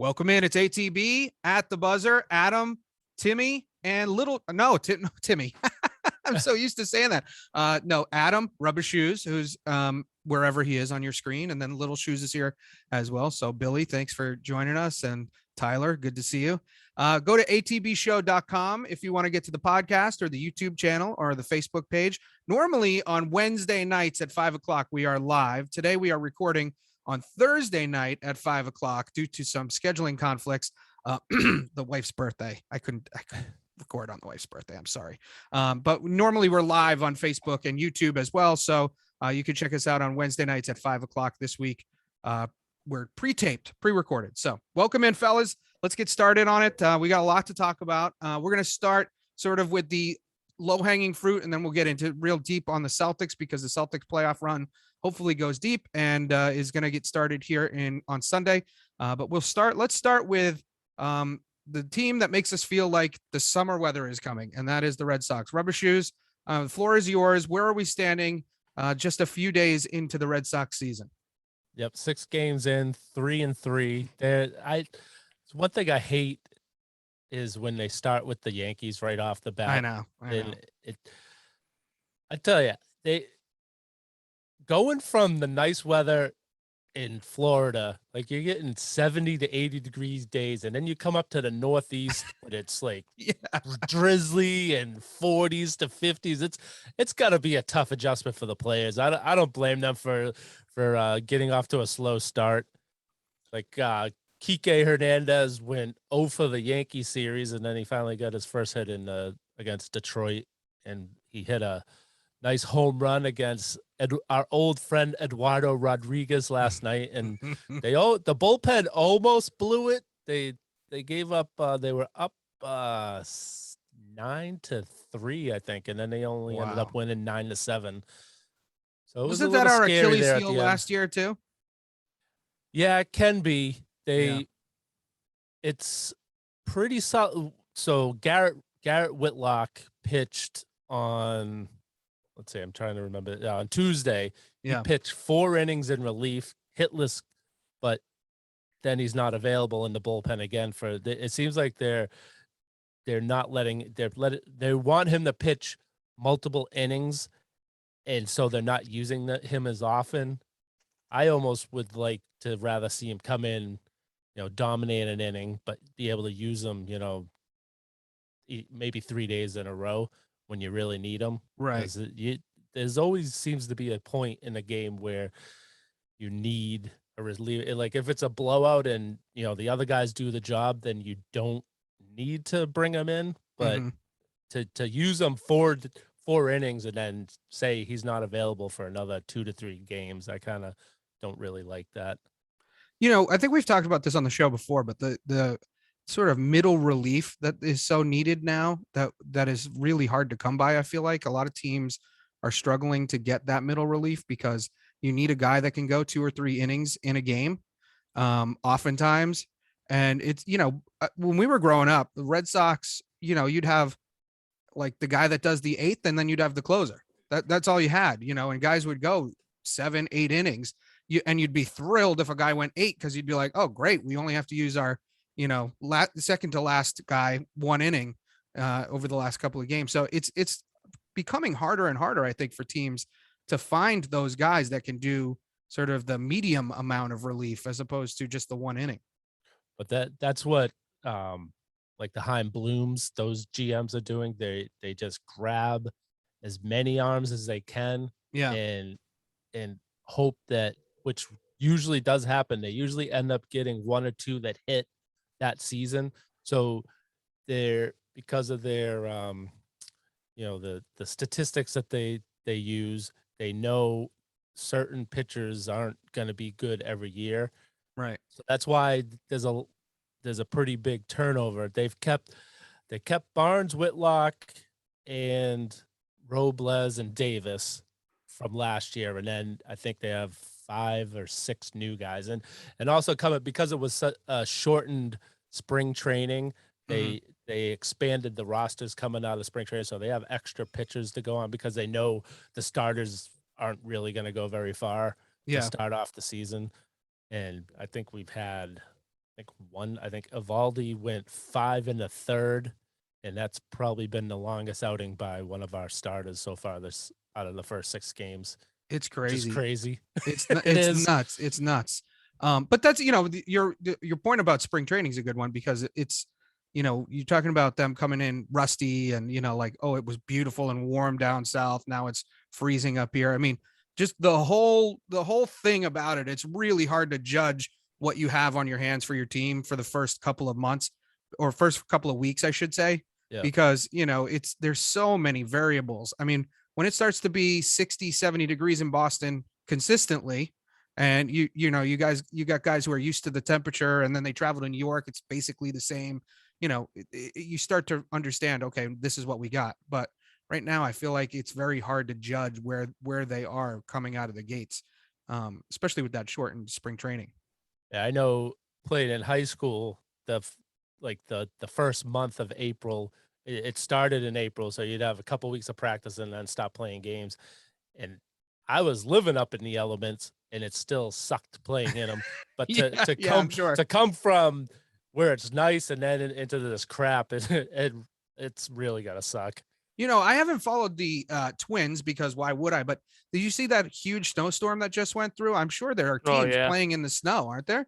Welcome in. It's ATB at the buzzer. Adam, Timmy, and Timmy. I'm so used to saying that. No, Adam, Rubba Shoes, who's wherever he is on your screen, and then Little Shoes is here as well. So Billy, thanks for joining us, and Tyler, good to see you. Go to atbshow.com if you want to get to the podcast or the YouTube channel or the Facebook page. Normally on Wednesday nights at 5:00 we are live. Today we are recording on Thursday night at 5:00 due to some scheduling conflicts. The wife's birthday. I couldn't record on the wife's birthday. I'm sorry. But normally we're live on Facebook and YouTube as well. So you can check us out on Wednesday nights at 5:00 this week. We're pre-taped, pre-recorded. So welcome in, fellas. Let's get started on it. We got a lot to talk about. We're going to start sort of with the low-hanging fruit, and then we'll get into real deep on the Celtics, because the Celtics playoff run hopefully goes deep and is going to get started here on Sunday. But let's start with the team that makes us feel like the summer weather is coming, and that is the Red Sox. Rubber Shoes, the floor is yours. Where are we standing just a few days into the Red Sox season? Yep, 6 games in, 3-3. One thing I hate is when they start with the Yankees right off the bat. I know. I tell you, they going from the nice weather in Florida, like you're getting 70 to 80 degrees days, and then you come up to the Northeast and it's like drizzly and 40s to 50s. It's got to be a tough adjustment for the players. I don't blame them for getting off to a slow start. Like Kike Hernandez went 0 for the Yankee series, and then he finally got his first hit in against Detroit, and he hit a nice home run against our old friend Eduardo Rodriguez last night, and the bullpen almost blew it. They gave up. They were up 9-3, I think, and then they only ended up winning 9-7. So wasn't that our Achilles heel last year too? Yeah, it can be. It's pretty solid. So Garrett Whitlock pitched on, let's see, I'm trying to remember, on Tuesday. He pitched 4 innings in relief, hitless, but then he's not available in the bullpen again. It seems like they want him to pitch multiple innings, and so they're not using him as often. I almost would like to rather see him come in, dominate an inning, but be able to use him, maybe 3 days in a row when you really need them. Right. There's always seems to be a point in a game where you need a reliever. Like if it's a blowout and, the other guys do the job, then you don't need to bring them in. But to use them for 4 innings and then say he's not available for another 2 to 3 games, I kind of don't really like that. I think we've talked about this on the show before, but the sort of middle relief that is so needed now that is really hard to come by. I feel like a lot of teams are struggling to get that middle relief because you need a guy that can go 2 or 3 innings in a game, oftentimes. And it's, when we were growing up, the Red Sox, you'd have like the guy that does the 8th, and then you'd have the closer. That's all you had, and guys would go 7, 8 innings. And you'd be thrilled if a guy went 8, because you'd be like, oh, great, we only have to use our, second to last guy 1 inning over the last couple of games. So it's becoming harder and harder, I think, for teams to find those guys that can do sort of the medium amount of relief as opposed to just the 1 inning. But that's what like the Heim Blooms, those GMs are doing. They just grab as many arms as they can, and hope that, which usually does happen, they usually end up getting 1 or 2 that hit that season. So because of their the statistics that they use, they know certain pitchers aren't going to be good every year. Right. So that's why there's a pretty big turnover. They kept Barnes, Whitlock, and Robles and Davis from last year, and then I think they have 5 or 6 new guys, and also because it was such a shortened spring training, they expanded the rosters coming out of spring training, so they have extra pitchers to go on because they know the starters aren't really going to go very far to start off the season. And I think we've had I think Evaldi went 5 in the third, and that's probably been the longest outing by one of our starters so far this out of the first 6 games. It's Just crazy. crazy. It's It is. nuts. It's nuts. But that's your point about spring training is a good one because it's you're talking about them coming in rusty and like, oh, it was beautiful and warm down south. Now it's freezing up here. I mean, just the whole thing about it. It's really hard to judge what you have on your hands for your team for the first couple of months or first couple of weeks, I should say, because there's so many variables. I mean, when it starts to be 60, 70 degrees in Boston consistently, and you got guys who are used to the temperature and then they travel to New York, it's basically the same. You start to understand, okay, this is what we got. But right now I feel like it's very hard to judge where they are coming out of the gates, especially with that shortened spring training. Yeah, I know playing in high school, the first month of April, it started in April, so you'd have a couple weeks of practice and then stop playing games. And I was living up in the elements, and it still sucked playing in them. But to come from where it's nice and then into this crap, it's really gotta suck. I haven't followed the Twins because why would I? But did you see that huge snowstorm that just went through? I'm sure there are teams playing in the snow, aren't there?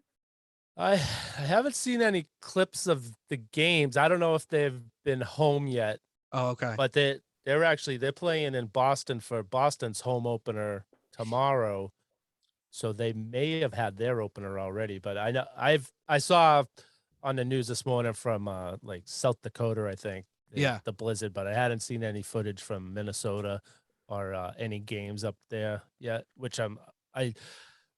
I haven't seen any clips of the games. I don't know if they've been home yet. Oh, okay. But they're playing in Boston for Boston's home opener tomorrow. So they may have had their opener already. But I know I saw on the news this morning from like South Dakota, I think. The blizzard, but I hadn't seen any footage from Minnesota or any games up there yet, which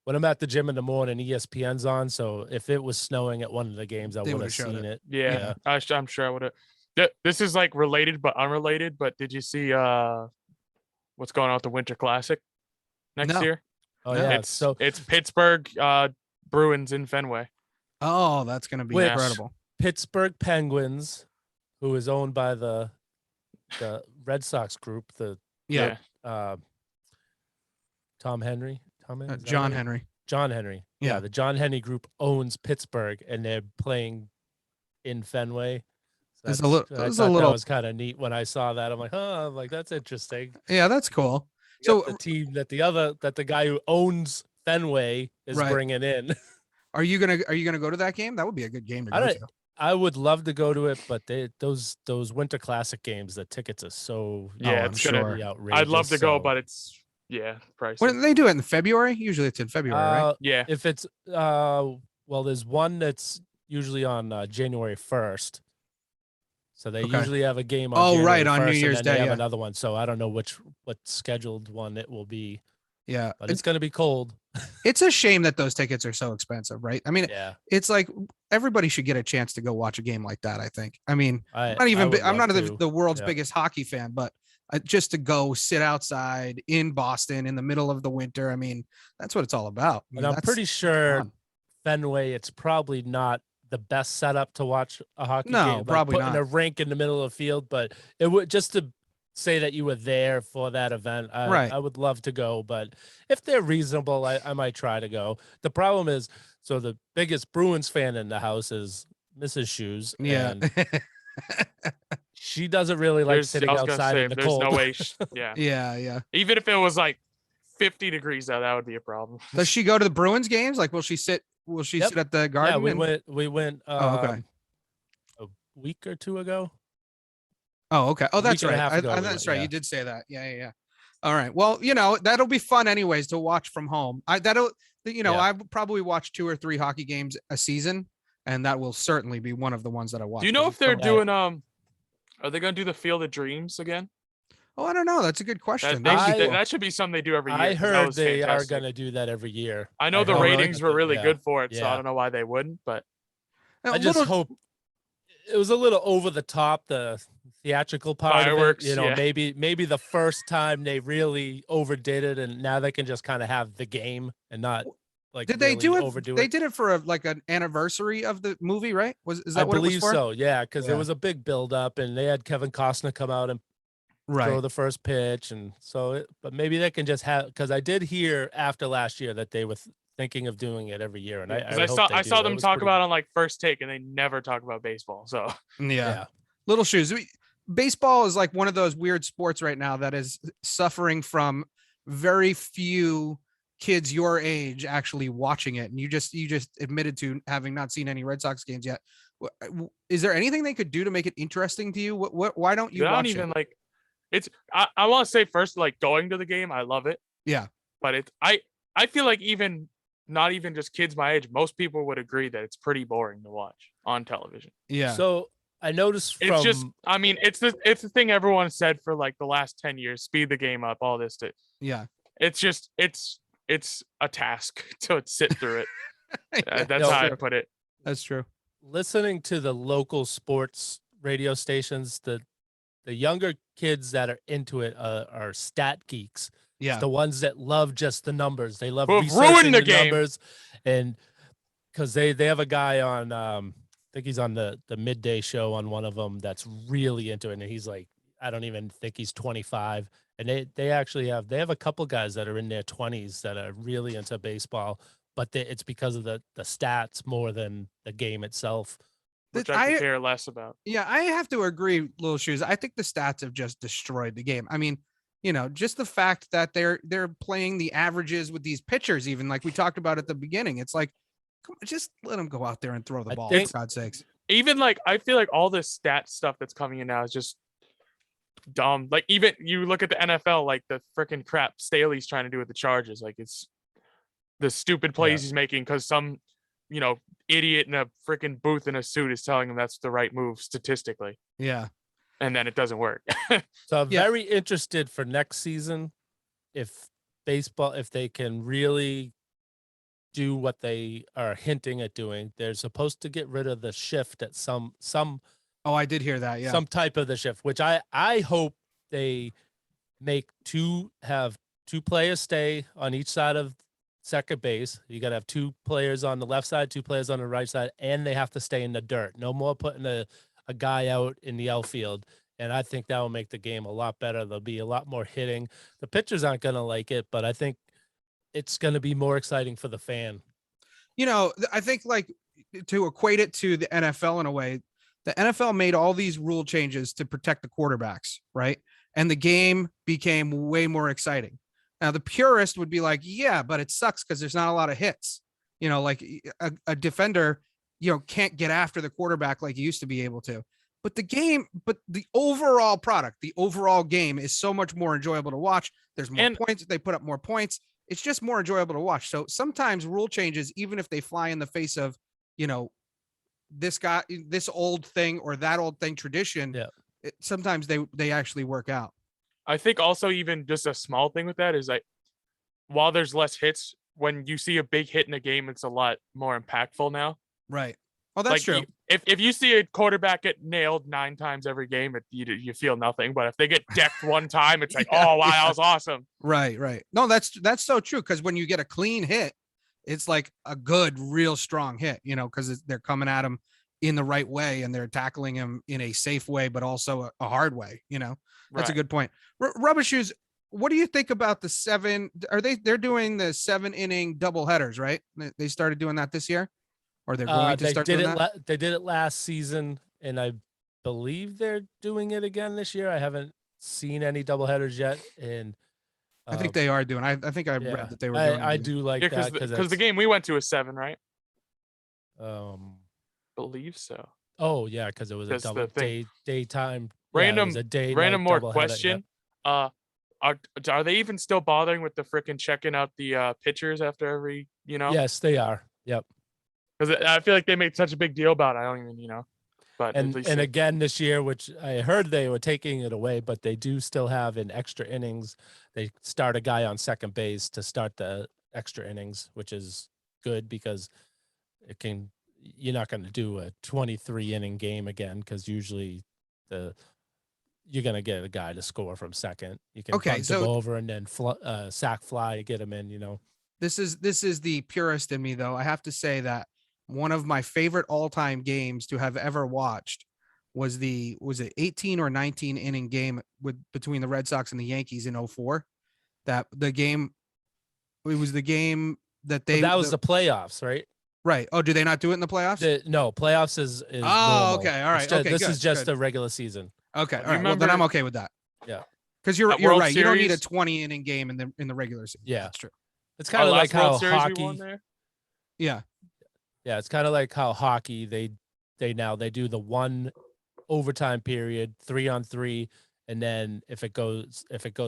when I'm at the gym in the morning, ESPN's on. So if it was snowing at one of the games, I would have seen it. Yeah. I'm sure I would have. This is like related but unrelated, but did you see what's going on with the Winter Classic next year? Oh yeah. It's Pittsburgh Bruins in Fenway. Oh, that's gonna be incredible. Pittsburgh Penguins, who is owned by the Red Sox group, Tom Henry. John Henry. John Henry. Yeah, the John Henry group owns Pittsburgh, and they're playing in Fenway. So that was kind of neat when I saw that. I'm like, that's interesting. Yeah, that's cool. So the team that the guy who owns Fenway is bringing in. Are you gonna go to that game? That would be a good game to go to. I would love to go to it, but those Winter Classic games, the tickets are so it's outrageous. I'd love to go, but it's pricey. When they do it in February, usually it's in February, right? Yeah. If it's there's one that's usually on January 1st. So they usually have a game on January 1st, on New Year's Day. They have another one. So I don't know what scheduled one it will be. Yeah, but it's going to be cold. It's a shame that those tickets are so expensive, right? I mean, it's like everybody should get a chance to go watch a game like that. I think. I mean, I'm not the world's biggest hockey fan, but just to go sit outside in Boston in the middle of the winter. I mean, that's what it's all about. And I'm pretty sure Fenway, it's probably not the best setup to watch a hockey game. No, probably not. Putting a rink in the middle of the field, but it would just to say that you were there for that event. I would love to go, but if they're reasonable, I might try to go. The problem is, so the biggest Bruins fan in the house is Mrs. Shoes. Yeah. And she doesn't really like sitting outside in the cold. There's no way. Yeah. Even if it was like 50 degrees out, that would be a problem. Does she go to the Bruins games? Like, will she sit at the Garden? Yeah, we went a week or two ago. Oh, okay. Oh, that's right. That's right. You did say that. Yeah. All right. Well, that'll be fun anyways to watch from home. I would probably watch 2 or 3 hockey games a season, and that will certainly be one of the ones that I watch. Do you know if they're doing are they going to do the Field of Dreams again? Oh, I don't know. That's a good question. That should be something they do every year. I heard they are going to do that every year. I know the ratings were really good for it, so I don't know why they wouldn't, but I just hope it was a little over the top, the theatrical part fireworks, of it. Maybe the first time they really overdid it, and now they can just kind of have the game and not like. Did they do it? They did it for an anniversary of the movie, right? Is that what it was for? I believe so. Yeah, because there was a big build up, and they had Kevin Costner come out and throw the first pitch, and so. But maybe they can just have, because I did hear after last year that they were thinking of doing it every year, and I Because hope I they saw do. them It was talk pretty- about it on like First Take, and they never talk about baseball. So Yeah. Little Shoes. Baseball is like one of those weird sports right now that is suffering from very few kids your age actually watching it. And you just admitted to having not seen any Red Sox games yet. Is there anything they could do to make it interesting to you? Why don't you I don't watch even it? like. It's I want to say first, like going to the game, I love it. Yeah. But I feel like even not even just kids my age, most people would agree that it's pretty boring to watch on television. Yeah. So I noticed It's from just, I mean, it's the thing everyone said for like the last 10 years, speed the game up, all this. Yeah. It's just, it's a task to sit through it. Yeah, That's No, how I true. put it. That's true. listening to the local sports radio stations, the younger kids that are into it are stat geeks. Yeah. It's the ones that love just the numbers. They love Who have researching ruined the the game. numbers, and because they have a guy on, I think he's on the midday show on one of them that's really into it, and he's like, I don't even think he's 25, and they actually have a couple guys that are in their 20s that are really into baseball, but it's because of the stats more than the game itself. Which I could care less about. Yeah, I have to agree, Little Shoes. I think the stats have just destroyed the game. I mean, just the fact that they're playing the averages with these pitchers, even like we talked about at the beginning. It's like, come on, just let them go out there and throw the ball, for God's sakes. Even like, I feel like all this stat stuff that's coming in now is just dumb. Like even you look at the NFL, like the freaking crap Staley's trying to do with the Chargers. Like it's the stupid plays he's making because some, idiot in a freaking booth in a suit is telling him that's the right move statistically. Yeah. And then it doesn't work. So I'm very interested for next season if they can really do what they are hinting at doing. They're supposed to get rid of the shift at some Oh, I did hear that. Yeah. some type of the shift, which I hope they have two players stay on each side of second base. You got to have two players on the left side, two players on the right side, and they have to stay in the dirt. No more putting a guy out in the outfield. And I think that will make the game a lot better. There'll be a lot more hitting. The pitchers aren't going to like it, but I think it's going to be more exciting for the fan. I think like to equate it to the NFL in a way, the NFL made all these rule changes to protect the quarterbacks, right? And the game became way more exciting. Now, the purist would be like, yeah, but it sucks because there's not a lot of hits. Like a defender, can't get after the quarterback like you used to be able to. But the overall product, the overall game is so much more enjoyable to watch. There's more points. They put up more points. It's just more enjoyable to watch. So sometimes rule changes, even if they fly in the face of, this old thing or that old thing tradition, sometimes they actually work out. I think also even just a small thing with that is like, while there's less hits, when you see a big hit in a game, it's a lot more impactful now. Right. Oh, that's true. If you see a quarterback get nailed 9 times every game, you feel nothing. But if they get decked one time, it's like, oh wow, that was awesome. Right. No, that's so true. Because when you get a clean hit, it's like a good, real strong hit. Because they're coming at him in the right way and they're tackling him in a safe way, but also a hard way. That's a good point. Rubba Shoes, what do you think about the 7? They're doing the 7-inning double headers, right? They started doing that this year, or they're going to start doing that? They did it last season, and I believe they're doing it again this year. I haven't seen any double headers yet, and I think they are doing. I think I read that they were doing. I do like that because the game we went to is 7, right? Believe so. Oh yeah, because it was a double daytime. Random more question. Are they even still bothering with the freaking checking out the pitchers after every, Yes, they are. Yep. Because I feel like they made such a big deal about it. I don't even, but and again this year, which I heard they were taking it away, but they do still have in extra innings. They start a guy on second base to start the extra innings, which is good because you're not going to do a 23 inning game again, because usually you're going to get a guy to score from second. You can bunt him over and then sack fly, get him in, This is the purist in me, though. I have to say that one of my favorite all-time games to have ever watched was it 18 or 19 inning game between the Red Sox and the Yankees in 2004. It was the game that But that was the playoffs, right? right. Oh, do they not do it in the playoffs? No, playoffs is Oh, normal. okay. All right. It's just- Okay, this good, is just good. a regular season. Okay. Do All you right. Well, then I'm remember- okay with that. Yeah. Because you're At World right. You don't need a Series- 20 inning game in the regular season. Yeah. That's true. It's Our kind of last like how World Series we won hockey. there. Yeah. Yeah, it's kind of like how hockey they do the one overtime period, 3-on-3, and then if it goes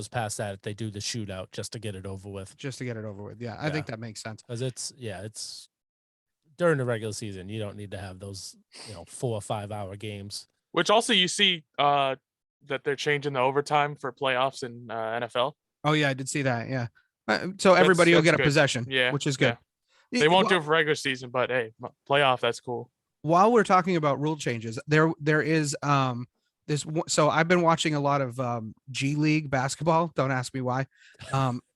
past that, they do the shootout just to get it over with. Just to get it over with. Yeah. I think that makes sense. Because it's during the regular season, you don't need to have those 4 or 5 hour games. Which also you see that they're changing the overtime for playoffs in NFL. Oh yeah, I did see that. Yeah. So everybody will that's get a good. possession, Yeah, which is good. They won't do it for regular season, but hey, playoff, that's cool. While we're talking about rule changes, there is so I've been watching a lot of G League basketball. Don't ask me why.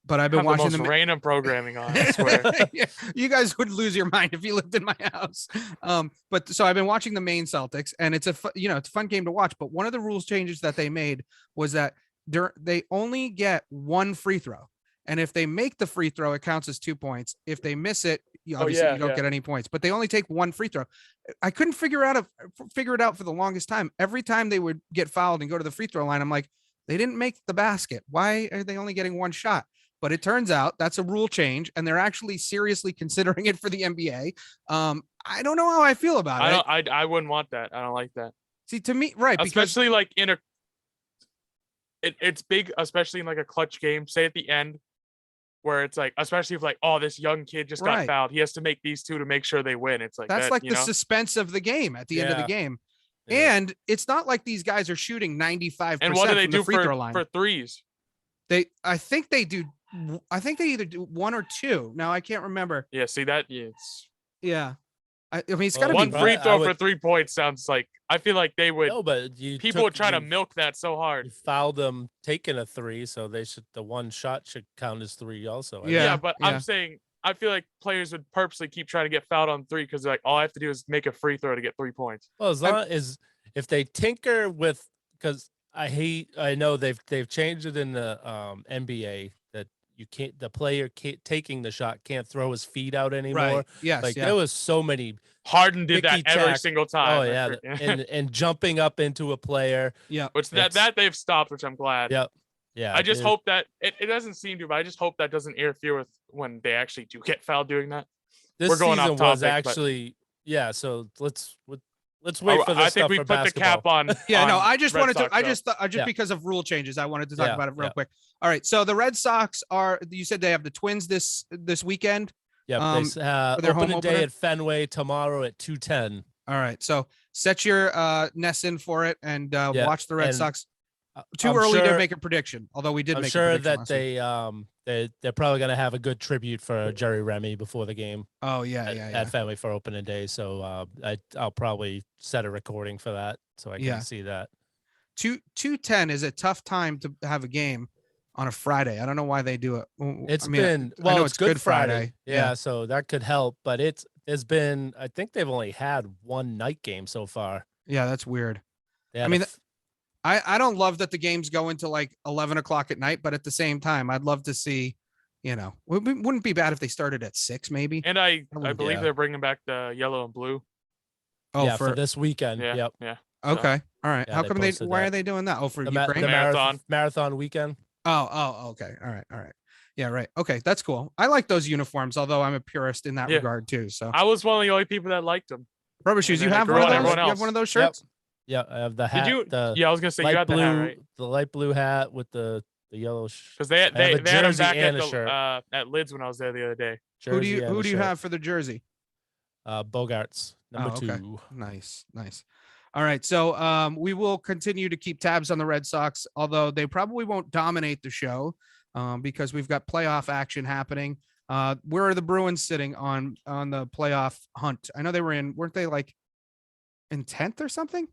But I've been Have watching the most random programming on. I swear. Yeah, you guys would lose your mind if you lived in my house. But so I've been watching the Maine Celtics, and it's it's a fun game to watch. But one of the rules changes that they made was that they only get one free throw, and if they make the free throw, it counts as 2 points. If they miss it, obviously you don't get any points. But they only take one free throw. I couldn't figure it out for the longest time. Every time they would get fouled and go to the free throw line, I'm like, they didn't make the basket. Why are they only getting one shot? But it turns out that's a rule change, and they're actually seriously considering it for the NBA. I don't know how I feel about it. I wouldn't want that. I don't like that. See, to me, right? Especially like it's big, especially in like a clutch game. Say at the end, where it's like, especially if like, oh, this young kid just got fouled, he has to make these two to make sure they win. It's like that's like the suspense of the game at the end of the game. Yeah. And it's not like these guys are shooting 95%. And what do they do free throw line for threes? I think they either do one or two. Now I can't remember. Yeah, see that? Yeah, it's I mean, it's got to one be free throw for 3 points. Sounds like I feel like they would. No, but people would try to milk that so hard. You fouled them taking a 3, so the one shot should count as 3 also. Yeah, but I'm saying I feel like players would purposely keep trying to get fouled on 3 because like all I have to do is make a free throw to get 3 points. Well, as long as if they tinker with, because I know they've changed it in the NBA that you can't, the player taking the shot can't throw his feet out anymore. Right. Yes. Like there was so many. Harden did that every tack. single time. Oh yeah, and jumping up into a player. Yeah, which that they've stopped, which I'm glad. Yep. Yeah. I just hope that it doesn't seem to, but I just hope that doesn't interfere with when they actually do get fouled doing that. This We're going season off topic, was actually So let's wait for this. I think we put the cap on. Yeah, no, I just Red wanted Sox, to. I just because of rule changes, I wanted to talk about it real quick. All right, so the Red Sox are. You said they have the Twins this weekend. Yeah, they opening day at Fenway tomorrow at 2:10. All right, so set your nest in for it and watch the Red Sox. Too I'm early sure, to make a prediction, although we did. I'm make sure a that they're probably gonna have a good tribute for Jerry Remy before the game. Oh yeah, at Fenway for opening day. So I'll probably set a recording for that so I can see that. 2:10 is a tough time to have a game on a Friday. I don't know why they do it. It's Good Friday. Yeah, so that could help, but there's been, I think they've only had one night game so far. Yeah, that's weird. I mean, I don't love that the games go into like 11 o'clock at night, but at the same time, I'd love to see, it wouldn't be bad if they started at 6 maybe. And I believe they're bringing back the yellow and blue. Oh, yeah, for this weekend. Yeah, yep. Yeah. Okay. All right. Yeah, How come why are they doing that? Oh, for Ukraine? The marathon weekend. Oh, okay. All right. Yeah, right. Okay, that's cool. I like those uniforms, although I'm a purist in that regard too. So I was one of the only people that liked them. Rubber Shoes, you have one of those? You have one of those shirts? Yep. Yeah, I have the hat. Yeah, I was gonna say you had the hat, right? The light blue hat with the yellow. Because they had them back at Lids when I was there the other day. Who do you have for the jersey? Bogarts, number 2. Nice. All right, so we will continue to keep tabs on the Red Sox, although they probably won't dominate the show because we've got playoff action happening. Where are the Bruins sitting on the playoff hunt? I know weren't they like in 10th or something?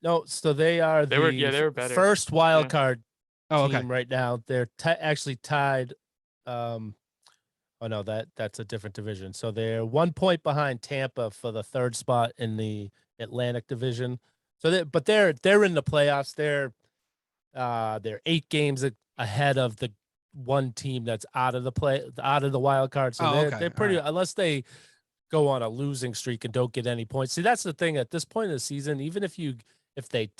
No, so they are they were better. First wild card team right now. They're actually tied. Oh no, that's a different division. So they're 1 point behind Tampa for the 3rd spot in the Atlantic Division. So they're in the playoffs. They're 8 games ahead of the one team that's out of the wild card. So Oh, they're okay. pretty, All right. unless they go on a losing streak and don't get any points. See, that's the thing at this point in the season, even if they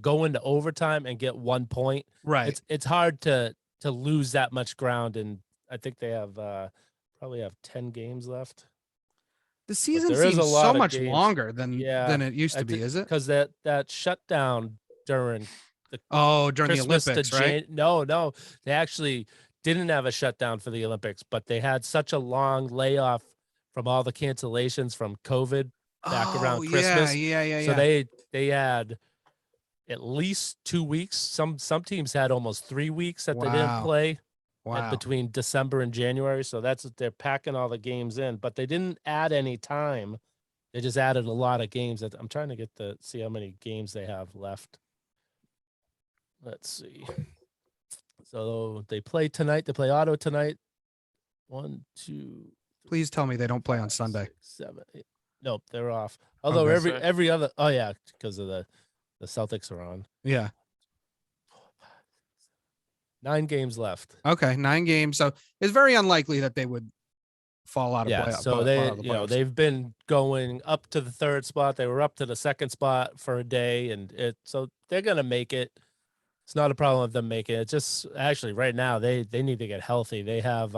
go into overtime and get 1 point, Right. it's hard to lose that much ground. And I think they have probably have 10 games left. The season there is seems a lot so of much games. longer than Yeah, it used to be, is it? Because that shutdown during During Christmas the Olympics, to right? No, they actually didn't have a shutdown for the Olympics, but they had such a long layoff from all the cancellations from COVID back around Christmas. So they had at least 2 weeks. Some teams had almost 3 weeks that they didn't play between December and January. So they're packing all the games in, but they didn't add any time. They just added a lot of games. I'm trying to see how many games they have left. Let's see. So they play tonight. They play Auto tonight. 1, 2. Please tell me they don't play on Sunday. 6, 7, 8. Nope, they're off. Although Okay. every other. Oh yeah, because of the Celtics are on. Yeah. 9 games left. Okay, 9 games. So it's very unlikely that they would fall out of playoff. So they've been going up to the 3rd spot. They were up to the 2nd spot for a day, and so they're gonna make it. It's not a problem with them making it. It's just actually right now they need to get healthy. They have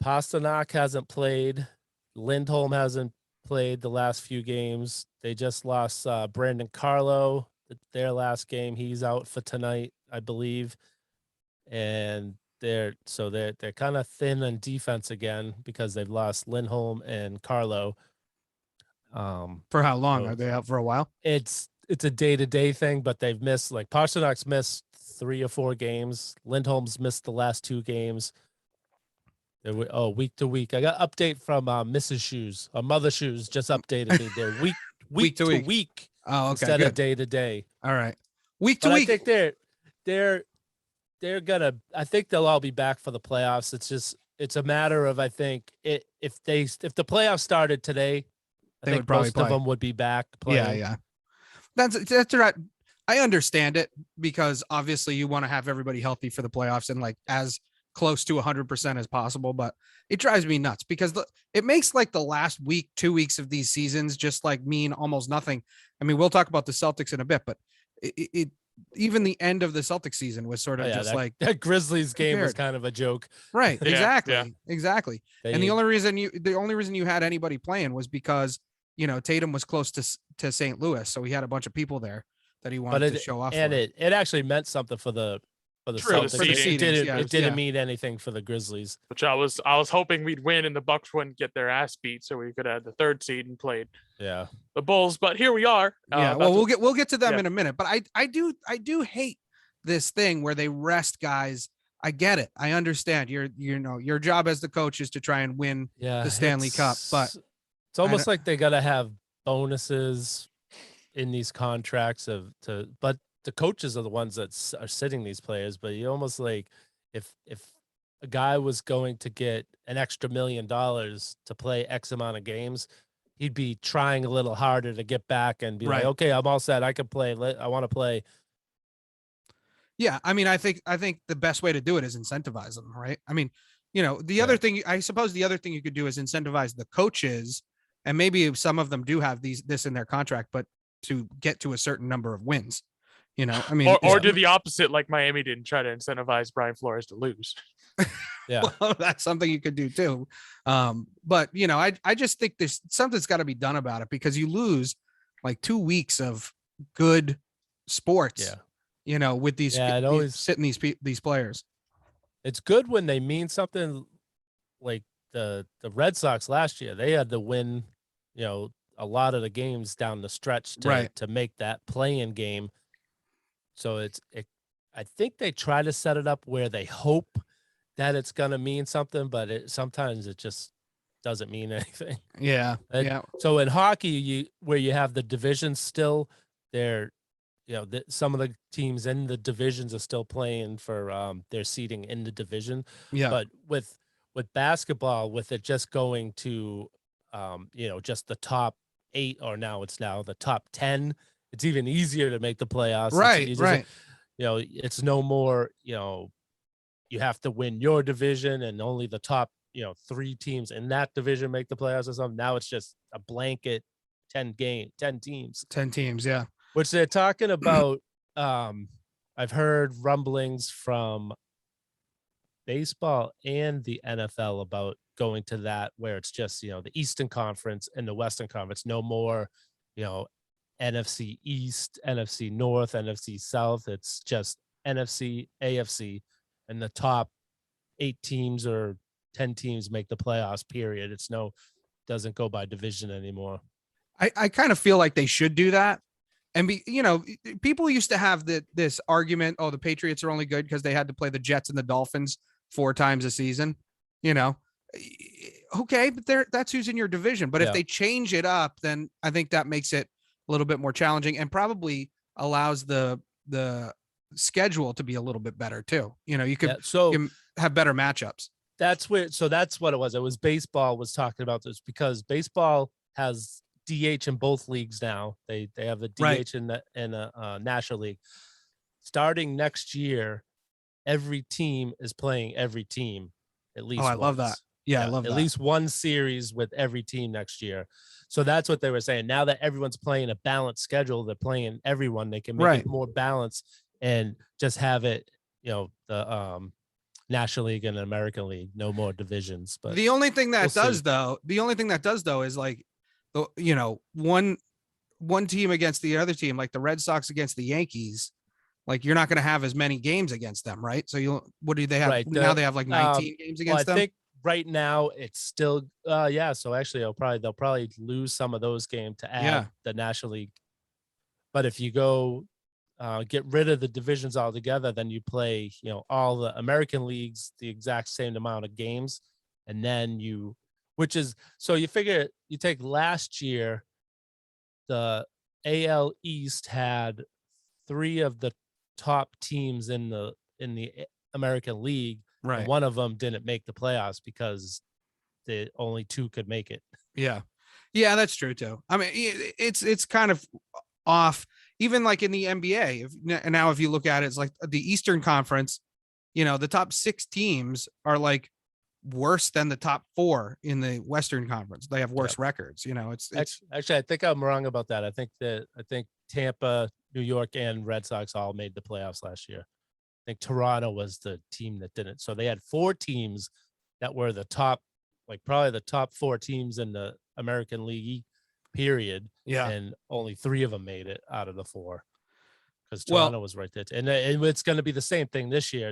Pasternak hasn't played. Lindholm hasn't played the last few games. They just lost Brandon Carlo their last game. He's out for tonight, I believe. And they're kind of thin on defense again because they've lost Lindholm and Carlo. For how long? Are they out for a while? It's a day-to-day thing, but they've missed, like, Pasternak's missed 3 or 4 games. Lindholm's missed the last 2 games. Week to week. I got update from Mrs. Shoes. Mother Shoes just updated me. They're week to week. Oh, okay. Instead of day to day. All right. Week to week. I think they're gonna. I think they'll all be back for the playoffs. It's a matter of, I think, if the playoffs started today, I think most of them would be back playing. Yeah. That's right. I understand it because obviously you want to have everybody healthy for the playoffs and like as close to 100% as possible, but it drives me nuts because it makes like the last week, 2 weeks of these seasons just like mean almost nothing. I mean, we'll talk about the Celtics in a bit, but it even the end of the Celtics season was sort of that Grizzlies game was kind of a joke. Right. Exactly. Yeah. Exactly. And the only reason you had anybody playing was because, Tatum was close to St. Louis. So he had a bunch of people there that he wanted to show off. And it actually meant something for the Celtics. It didn't mean anything for the Grizzlies. Which I was hoping we'd win and the Bucks wouldn't get their ass beat, so we could have the 3rd seed and played the Bulls. But here we are. We'll get to them in a minute. But I do hate this thing where they rest guys. I get it. I understand. Your job as the coach is to try and win the Stanley Cup, but it's almost like they gotta have bonuses in these contracts but the coaches are the ones that are sitting these players. But you almost like if a guy was going to get an extra $1 million to play X amount of games, he'd be trying a little harder to get back and be like, okay, I'm all set. I can play. I want to play. Yeah. I mean, I think the best way to do it is incentivize them. Right. I mean, other thing, I suppose the other thing you could do is incentivize the coaches, and maybe some of them do have this in their contract, but to get to a certain number of wins. I mean, or do the opposite, like Miami did, and try to incentivize Brian Flores to lose. Yeah, well, that's something you could do too. But I just think something's got to be done about it because you lose like 2 weeks of good sports. Yeah. With these, sitting these players. It's good when they mean something. Like the Red Sox last year, they had to win, a lot of the games down the stretch to make that play-in game. So I think they try to set it up where they hope that it's going to mean something, but sometimes it just doesn't mean anything. Yeah. So in hockey, where you have the divisions still, some of the teams in the divisions are still playing for their seeding in the division. Yeah. But with basketball, with it just going to, just the top 8, or now the top 10, it's even easier to make the playoffs. Right. It's no more, you have to win your division and only the top, 3 teams in that division make the playoffs or something. Now it's just a blanket 10 teams. 10 teams, yeah. Which they're talking about. I've heard rumblings from baseball and the NFL about going to that, where it's just, the Eastern Conference and the Western Conference, no more, NFC East, NFC North, NFC South. It's just NFC, AFC, and the top 8 teams or 10 teams make the playoffs, period. Doesn't go by division anymore. I kind of feel like they should do that. And people used to have this argument, oh, the Patriots are only good because they had to play the Jets and the Dolphins 4 times a season. Okay, but that's who's in your division. But if they change it up, then I think that makes it a little bit more challenging and probably allows the schedule to be a little bit better too. You could you can have better matchups. That's what it was. It was baseball was talking about this because baseball has DH in both leagues now. They have the DH in the National League. Starting next year, every team is playing every team at least. I love that. Yeah, I love that. At least one series with every team next year. So that's what they were saying. Now that everyone's playing a balanced schedule, they're playing everyone. They can make it more balanced and just have it, the National League and American League, no more divisions. But the only thing that does though is like one team against the other team, like the Red Sox against the Yankees, like you're not going to have as many games against them, right? So what do they have now? They have like 19 games against them. I think right now it's still so actually they'll probably lose some of those games to add the National League. But if you go get rid of the divisions altogether, then you play all the American leagues the exact same amount of games, and then you figure you take last year, the AL East had 3 of the top teams in the American League. Right. And one of them didn't make the playoffs because the only 2 could make it. Yeah. Yeah, that's true too. I mean, it's kind of off, even like in the NBA. If you look at it, it's like the Eastern Conference, the top 6 teams are like worse than the top 4 in the Western Conference. They have worse records. It's actually, I think I'm wrong about that. I think Tampa, New York, and Red Sox all made the playoffs last year. I think Toronto was the team that didn't. So they had 4 teams that were the top, like probably the top 4 teams in the American League, period. Yeah. And only 3 of them made it out of the 4 because Toronto was right there. And it's going to be the same thing this year.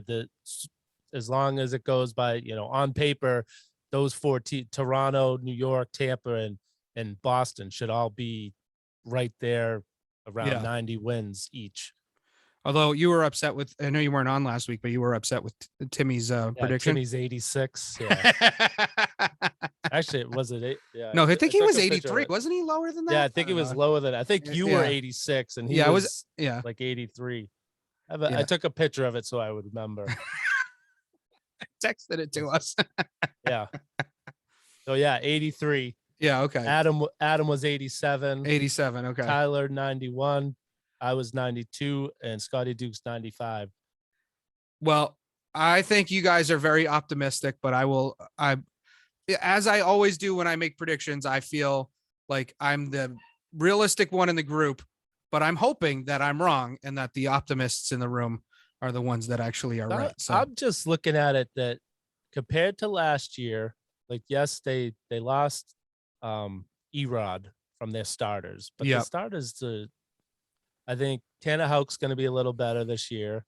As long as it goes by, on paper, those 4 Toronto, New York, Tampa, and Boston should all be right there around 90 wins each. Although you were upset with, I know you weren't on last week, but you were upset with Timmy's prediction. Timmy's 86. Yeah. Actually, was it 8? Yeah. No, I think he was 83. Wasn't he lower than that? Yeah, I think he was lower than. I think you were 86, and he was like 83. I took a picture of it so I would remember. Texted it to us. Yeah. So 83. Yeah. Okay. Adam was 87. 87. Okay. Tyler 91. I was 92, and Scotty Duke's 95. Well, I think you guys are very optimistic, but as I always do when I make predictions, I feel like I'm the realistic one in the group, but I'm hoping that I'm wrong and that the optimists in the room are the ones that actually are right. So I'm just looking at it that compared to last year, like, yes, they lost Erod from their starters, but the starters, I think Tanner Houck's going to be a little better this year.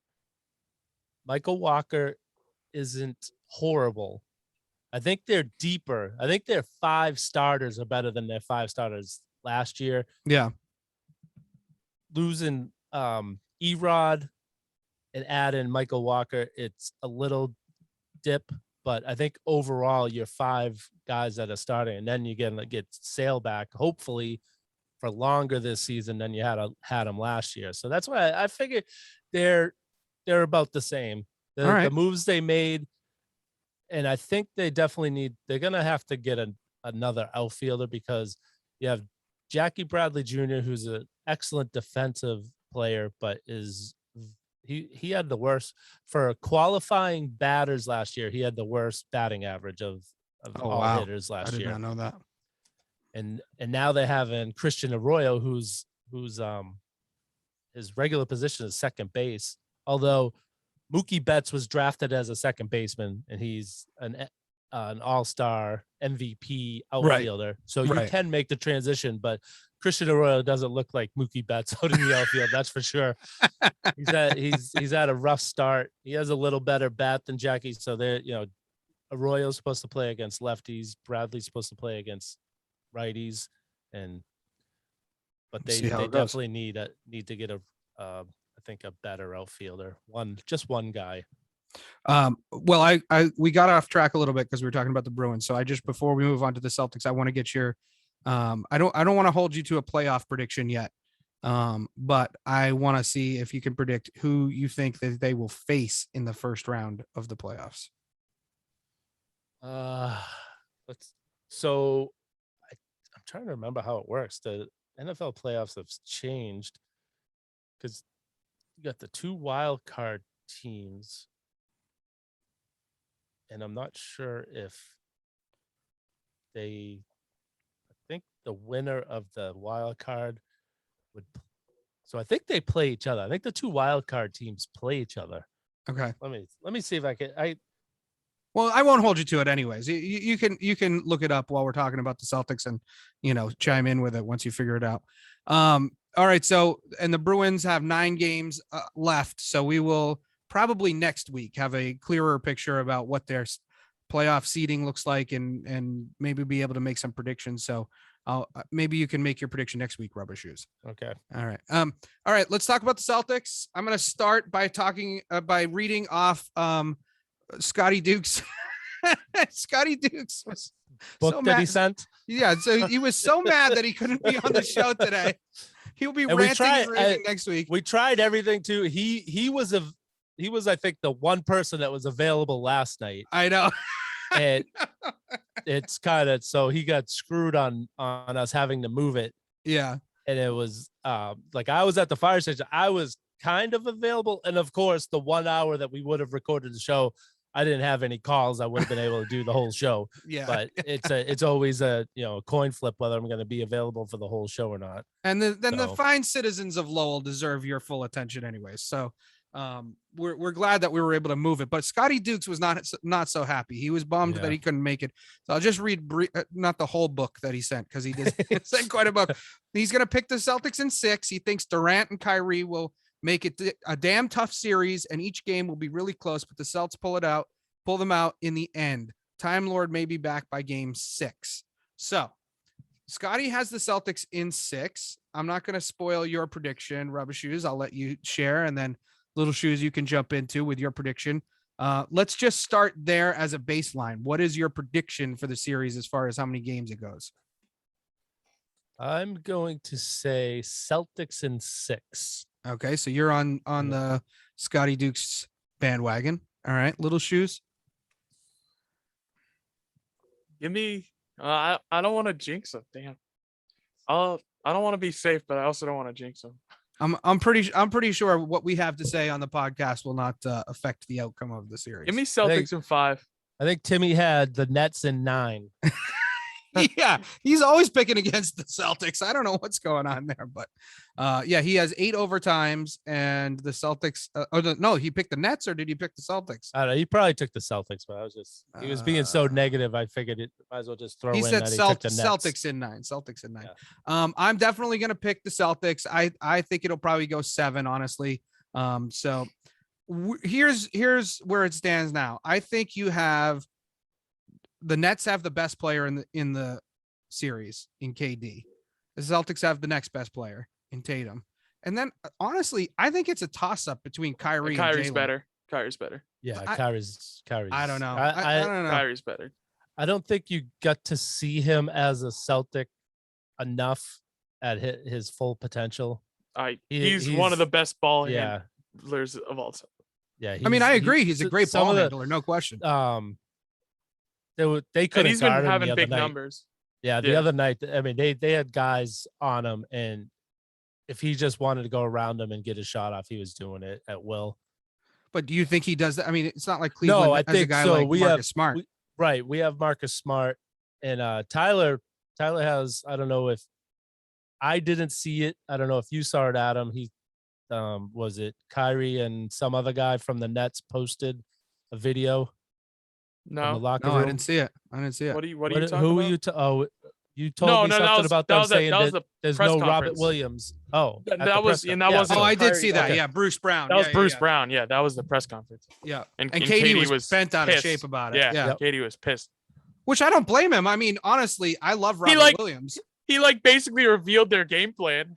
Michael Walker isn't horrible. I think they're deeper. I think their 5 starters are better than their 5 starters last year. Yeah. Losing Erod and add in Michael Walker, it's a little dip, but I think overall your 5 guys that are starting, and then you get Sale back, hopefully for longer this season than you had them last year. So that's why I figured they're about the same. The moves they made, and I think they're going to have to get another outfielder because you have Jackie Bradley Jr., who's an excellent defensive player, but is he had the worst for qualifying batters last year. He had the worst batting average of all hitters I last did year. not know that. And now they have in Christian Arroyo, who's his regular position is second base. Although Mookie Betts was drafted as a second baseman, and he's an all-star MVP outfielder. So you can make the transition, but Christian Arroyo doesn't look like Mookie Betts out in the outfield. That's for sure. He's had a rough start. He has a little better bat than Jackie. So Arroyo's supposed to play against lefties. Bradley's supposed to play against righties, but they definitely need to get I think a better outfielder. Just one guy. Well, we got off track a little bit because we were talking about the Bruins. So before we move on to the Celtics, I want to get your I don't want to hold you to a playoff prediction yet. But I want to see if you can predict who you think that they will face in the first round of the playoffs. I'm trying to remember how it works. The NFL playoffs have changed because you got the 2 wild card teams, and I'm not sure if I think the winner of the wild card would. So I think they play each other. I think the 2 wild card teams play each other. Okay. Let me see if I can. Well, I won't hold you to it anyways. You can look it up while we're talking about the Celtics and, chime in with it once you figure it out. All right. So, and the Bruins have 9 games left. So we will probably next week have a clearer picture about what their playoff seeding looks like and maybe be able to make some predictions. So maybe you can make your prediction next week, Rubber Shoes. Okay. All right. All right. Let's talk about the Celtics. I'm going to start by reading off Scotty Dukes. Scotty Dukes was book so that mad. he sent. Yeah, so he was so mad that he couldn't be on the show today. He'll be ranting and raving next week. We tried everything too. He was I think the one person that was available last night. I know. And it's kind of so he got screwed on us having to move it. Yeah. And it was like I was at the fire station. I was kind of available, and of course the 1 hour that we would have recorded the show, I didn't have any calls. I would have been able to do the whole show. Yeah. But it's always a coin flip whether I'm going to be available for the whole show or not. And the fine citizens of Lowell deserve your full attention anyways. So we're glad that we were able to move it. But Scotty Dukes was not so happy. He was bummed that he couldn't make it. So I'll just read not the whole book that he sent because he did send quite a book. He's going to pick the Celtics in 6. He thinks Durant and Kyrie will make it a damn tough series, and each game will be really close, but the Celtics pull them out in the end. Time Lord may be back by game 6. So Scotty has the Celtics in 6. I'm not going to spoil your prediction, Rubber Shoes. I'll let you share, and then Little Shoes you can jump into with your prediction. Let's just start there as a baseline. What is your prediction for the series as far as how many games it goes? I'm going to say Celtics in 6. Okay, so you're on the Scotty Dukes bandwagon. All right, Little Shoes. Give me. I don't want to jinx them. Damn. I don't want to be safe, but I also don't want to jinx them. I'm pretty sure what we have to say on the podcast will not affect the outcome of the series. Give me Celtics in 5. I think Timmy had the Nets in 9. Yeah, he's always picking against the Celtics. I don't know what's going on there, but yeah, he has 8 overtimes, and the Celtics. No, he picked the Nets, or did he pick the Celtics? I don't know. He probably took the Celtics, but he was being so negative. I figured it might as well just throw. He in said that he took the Nets. Celtics in 9. Celtics in 9. Yeah. I'm definitely gonna pick the Celtics. I think it'll probably go 7, honestly. So here's where it stands now. I think you have. The Nets have the best player in the series in KD. The Celtics have the next best player in Tatum. And then honestly, I think it's a toss up between Kyrie and Kyrie's Jaylen. better. Kyrie's better. Yeah, Kyrie's. I don't know. I don't know. Kyrie's better. I don't think you got to see him as a Celtic enough at his full potential. He's one of the best ball handlers of all time. Yeah, I mean, I agree. He's a great ball handler, no question. They couldn't. And he's been guard him having the big other night. numbers. Yeah, the other night, I mean, they had guys on him, and if he just wanted to go around him and get a shot off, he was doing it at will. But do you think he does that? I mean, it's not like Cleveland No, I has a think guy so. like We Marcus have Smart. Right. We have Marcus Smart and Tyler. Tyler has, I don't know if I didn't see it. I don't know if you saw it, Adam. He was it Kyrie and some other guy from the Nets posted a video from the No. locker No, room. I didn't see it. I didn't see it. What are you talking who about? were you? You told No, me no, that something was- about that them was the- saying that was that the there's press no Robert conference. Williams. Oh, That at the was- press and that con- wasn't Oh, I did Kyrie- see that. okay. Yeah, Bruce Brown. That was Yeah, Bruce yeah. Brown. Yeah, that was the press conference. Yeah. And KD was bent out of pissed. shape about it. Yeah, Yeah. Yep. Katie was pissed. Which I don't blame him. I mean, honestly, I love Robert like- Williams. He like basically revealed their game plan.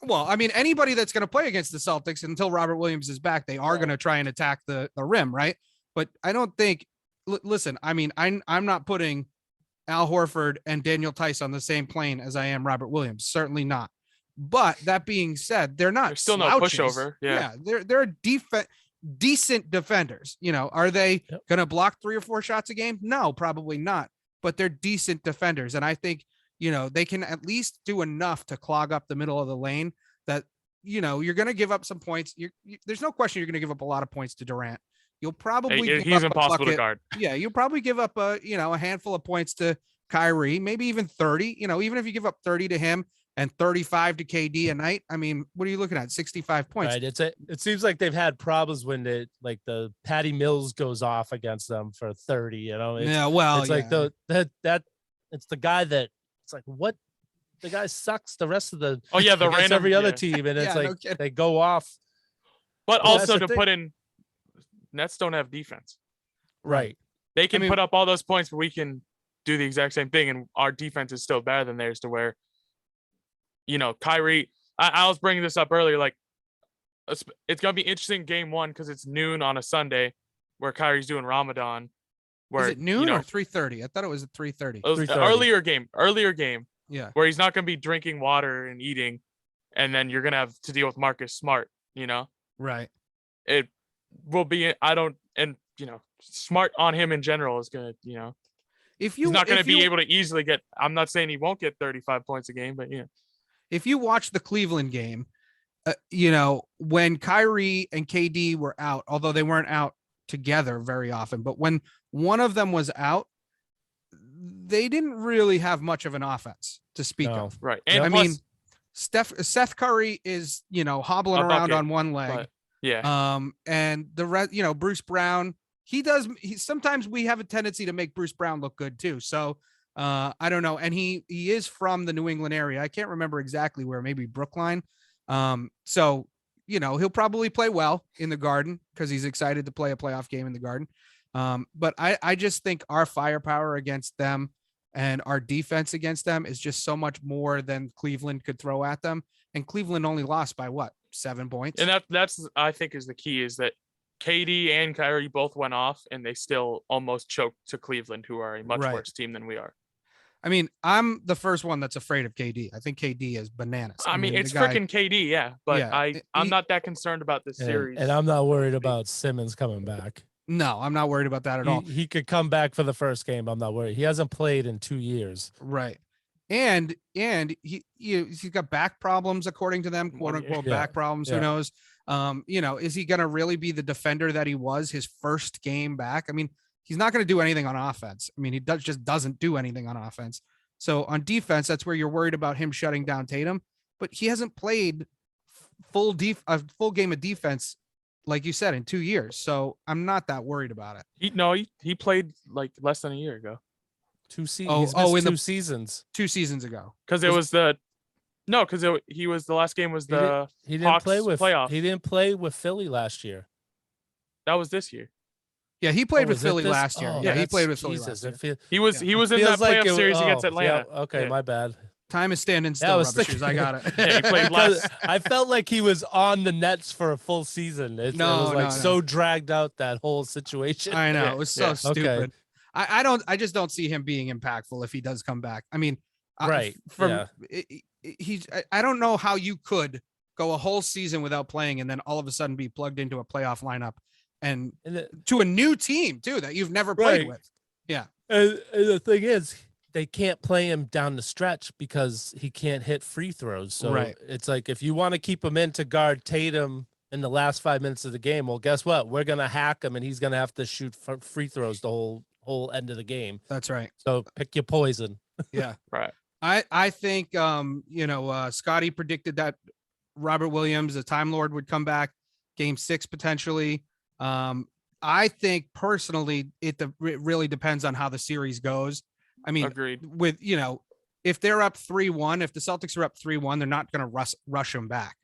Well, I mean, anybody that's going to play against the Celtics until Robert Williams is back, they are going to try and attack the rim, right? But I don't think. Listen, I mean, I'm not putting Al Horford and Daniel Tice on the same plane as I am Robert Williams. Certainly not. But that being said, they're not. There's still no slouches. pushover. Yeah. They're decent defenders. You know, are they Yep. going to block 3 or 4 shots a game? No, probably not. But they're decent defenders, and I think they can at least do enough to clog up the middle of the lane. That you're going to give up some points. There's no question you're going to give up a lot of points to Durant. You'll probably give He's up a impossible to bucket. guard. Yeah, you'll probably give up a handful of points to Kyrie, maybe even 30. Even if you give up 30 to him and 35 to KD a night, I mean, what are you looking at? 65 points. Right. It seems like they've had problems when the Patty Mills goes off against them for 30. Yeah, well, it's like that it's the guy that it's like what the guy sucks the rest of the Oh yeah, the against random every other yeah. team, and it's Yeah, no like kidding. they go off. But Well, that's also the to thing. put in, Nets don't have defense. Right. They can mean- put up all those points, but we can do the exact same thing, and our defense is still better than theirs. To where, Kyrie. I was bringing this up earlier. Like, it's gonna be interesting game 1 because it's noon on a Sunday, where Kyrie's doing Ramadan. Where Is it noon you know, or 3:30? I thought it was at 3:30. it was 3:30. earlier game Yeah. where he's not gonna be drinking water and eating, and then you're gonna have to deal with Marcus Smart. Right. It will be. Smart on him in general is gonna. If you He's not going to if be you- able to easily get. I'm not saying he won't get 35 points a game, but if you watch the Cleveland game, when Kyrie and KD were out, although they weren't out together very often, but when one of them was out, they didn't really have much of an offense to speak No. of. right. Yeah, And I plus, mean, Seth Curry is, hobbling A around bucket, on one leg. but yeah, And the rest, Bruce Brown, sometimes we have a tendency to make Bruce Brown look good too. So I don't know. And he is from the New England area. I can't remember exactly where, maybe Brookline. So, he'll probably play well in the Garden because he's excited to play a playoff game in the Garden. But I just think our firepower against them and our defense against them is just so much more than Cleveland could throw at them. And Cleveland only lost by 7 points? and that's I think is the key is that KD and Kyrie both went off, and they still almost choked to Cleveland, who are a much Right. worse team than we are. I mean, I'm the first one that's afraid of KD. I think KD is bananas. I mean, the it's guy- freaking KD, yeah, but Yeah, I'm he- not that concerned about this series. And I'm not worried about Simmons coming back. No, I'm not worried about that at all. He could come back for the first game. I'm not worried. He hasn't played in 2 years. Right. And he's got back problems, according to them, quote unquote Yeah. back problems. Who Yeah. knows? Is he going to really be the defender that he was his first game back? I mean, he's not going to do anything on offense. I mean, he just doesn't do anything on offense. So on defense, that's where you're worried about him shutting down Tatum, but he hasn't played a full game of defense, like you said, in 2 years. So I'm not that worried about it. He played like less than a year ago 2 seasons. in the- 2 seasons. 2 seasons ago. because it was the last game was He did- the He didn't Hawks play with playoff. He didn't play with Philly last year. that was this year. Yeah, he played Oh, with was it Philly this? last year. Oh, Yeah, he that's- played with Philly Jesus, last year. it He was Yeah. he was in that feels like playoff it- series oh, against Atlanta. Yeah, okay, Yeah. my bad. Time is standing Yeah, still. I was Rubber thinking- Shoes. I got it. Yeah, he played Because last. I felt like he was on the Nets for a full season. It No, was like no, so dragged out, that whole situation. I know Yeah, it was so yeah. stupid. Okay. I just don't see him being impactful if he does come back. I mean, Right, yeah. I don't know how you could go a whole season without playing and then all of a sudden be plugged into a playoff lineup and And to a new team too that you've never played Right. with. Yeah. And the thing is, they can't play him down the stretch because he can't hit free throws. So Right. it's like, if you want to keep him in to guard Tatum in the last 5 minutes of the game, well, guess what? We're going to hack him and he's going to have to shoot free throws the whole end of the game. That's right. So pick your poison. Yeah. Right. I think Scotty predicted that Robert Williams, the Time Lord, would come back game 6 potentially. I think personally it really depends on how the series goes. I mean, Agreed. with, if they're up 3-1, if the Celtics are up 3-1, they're not going to rush him back.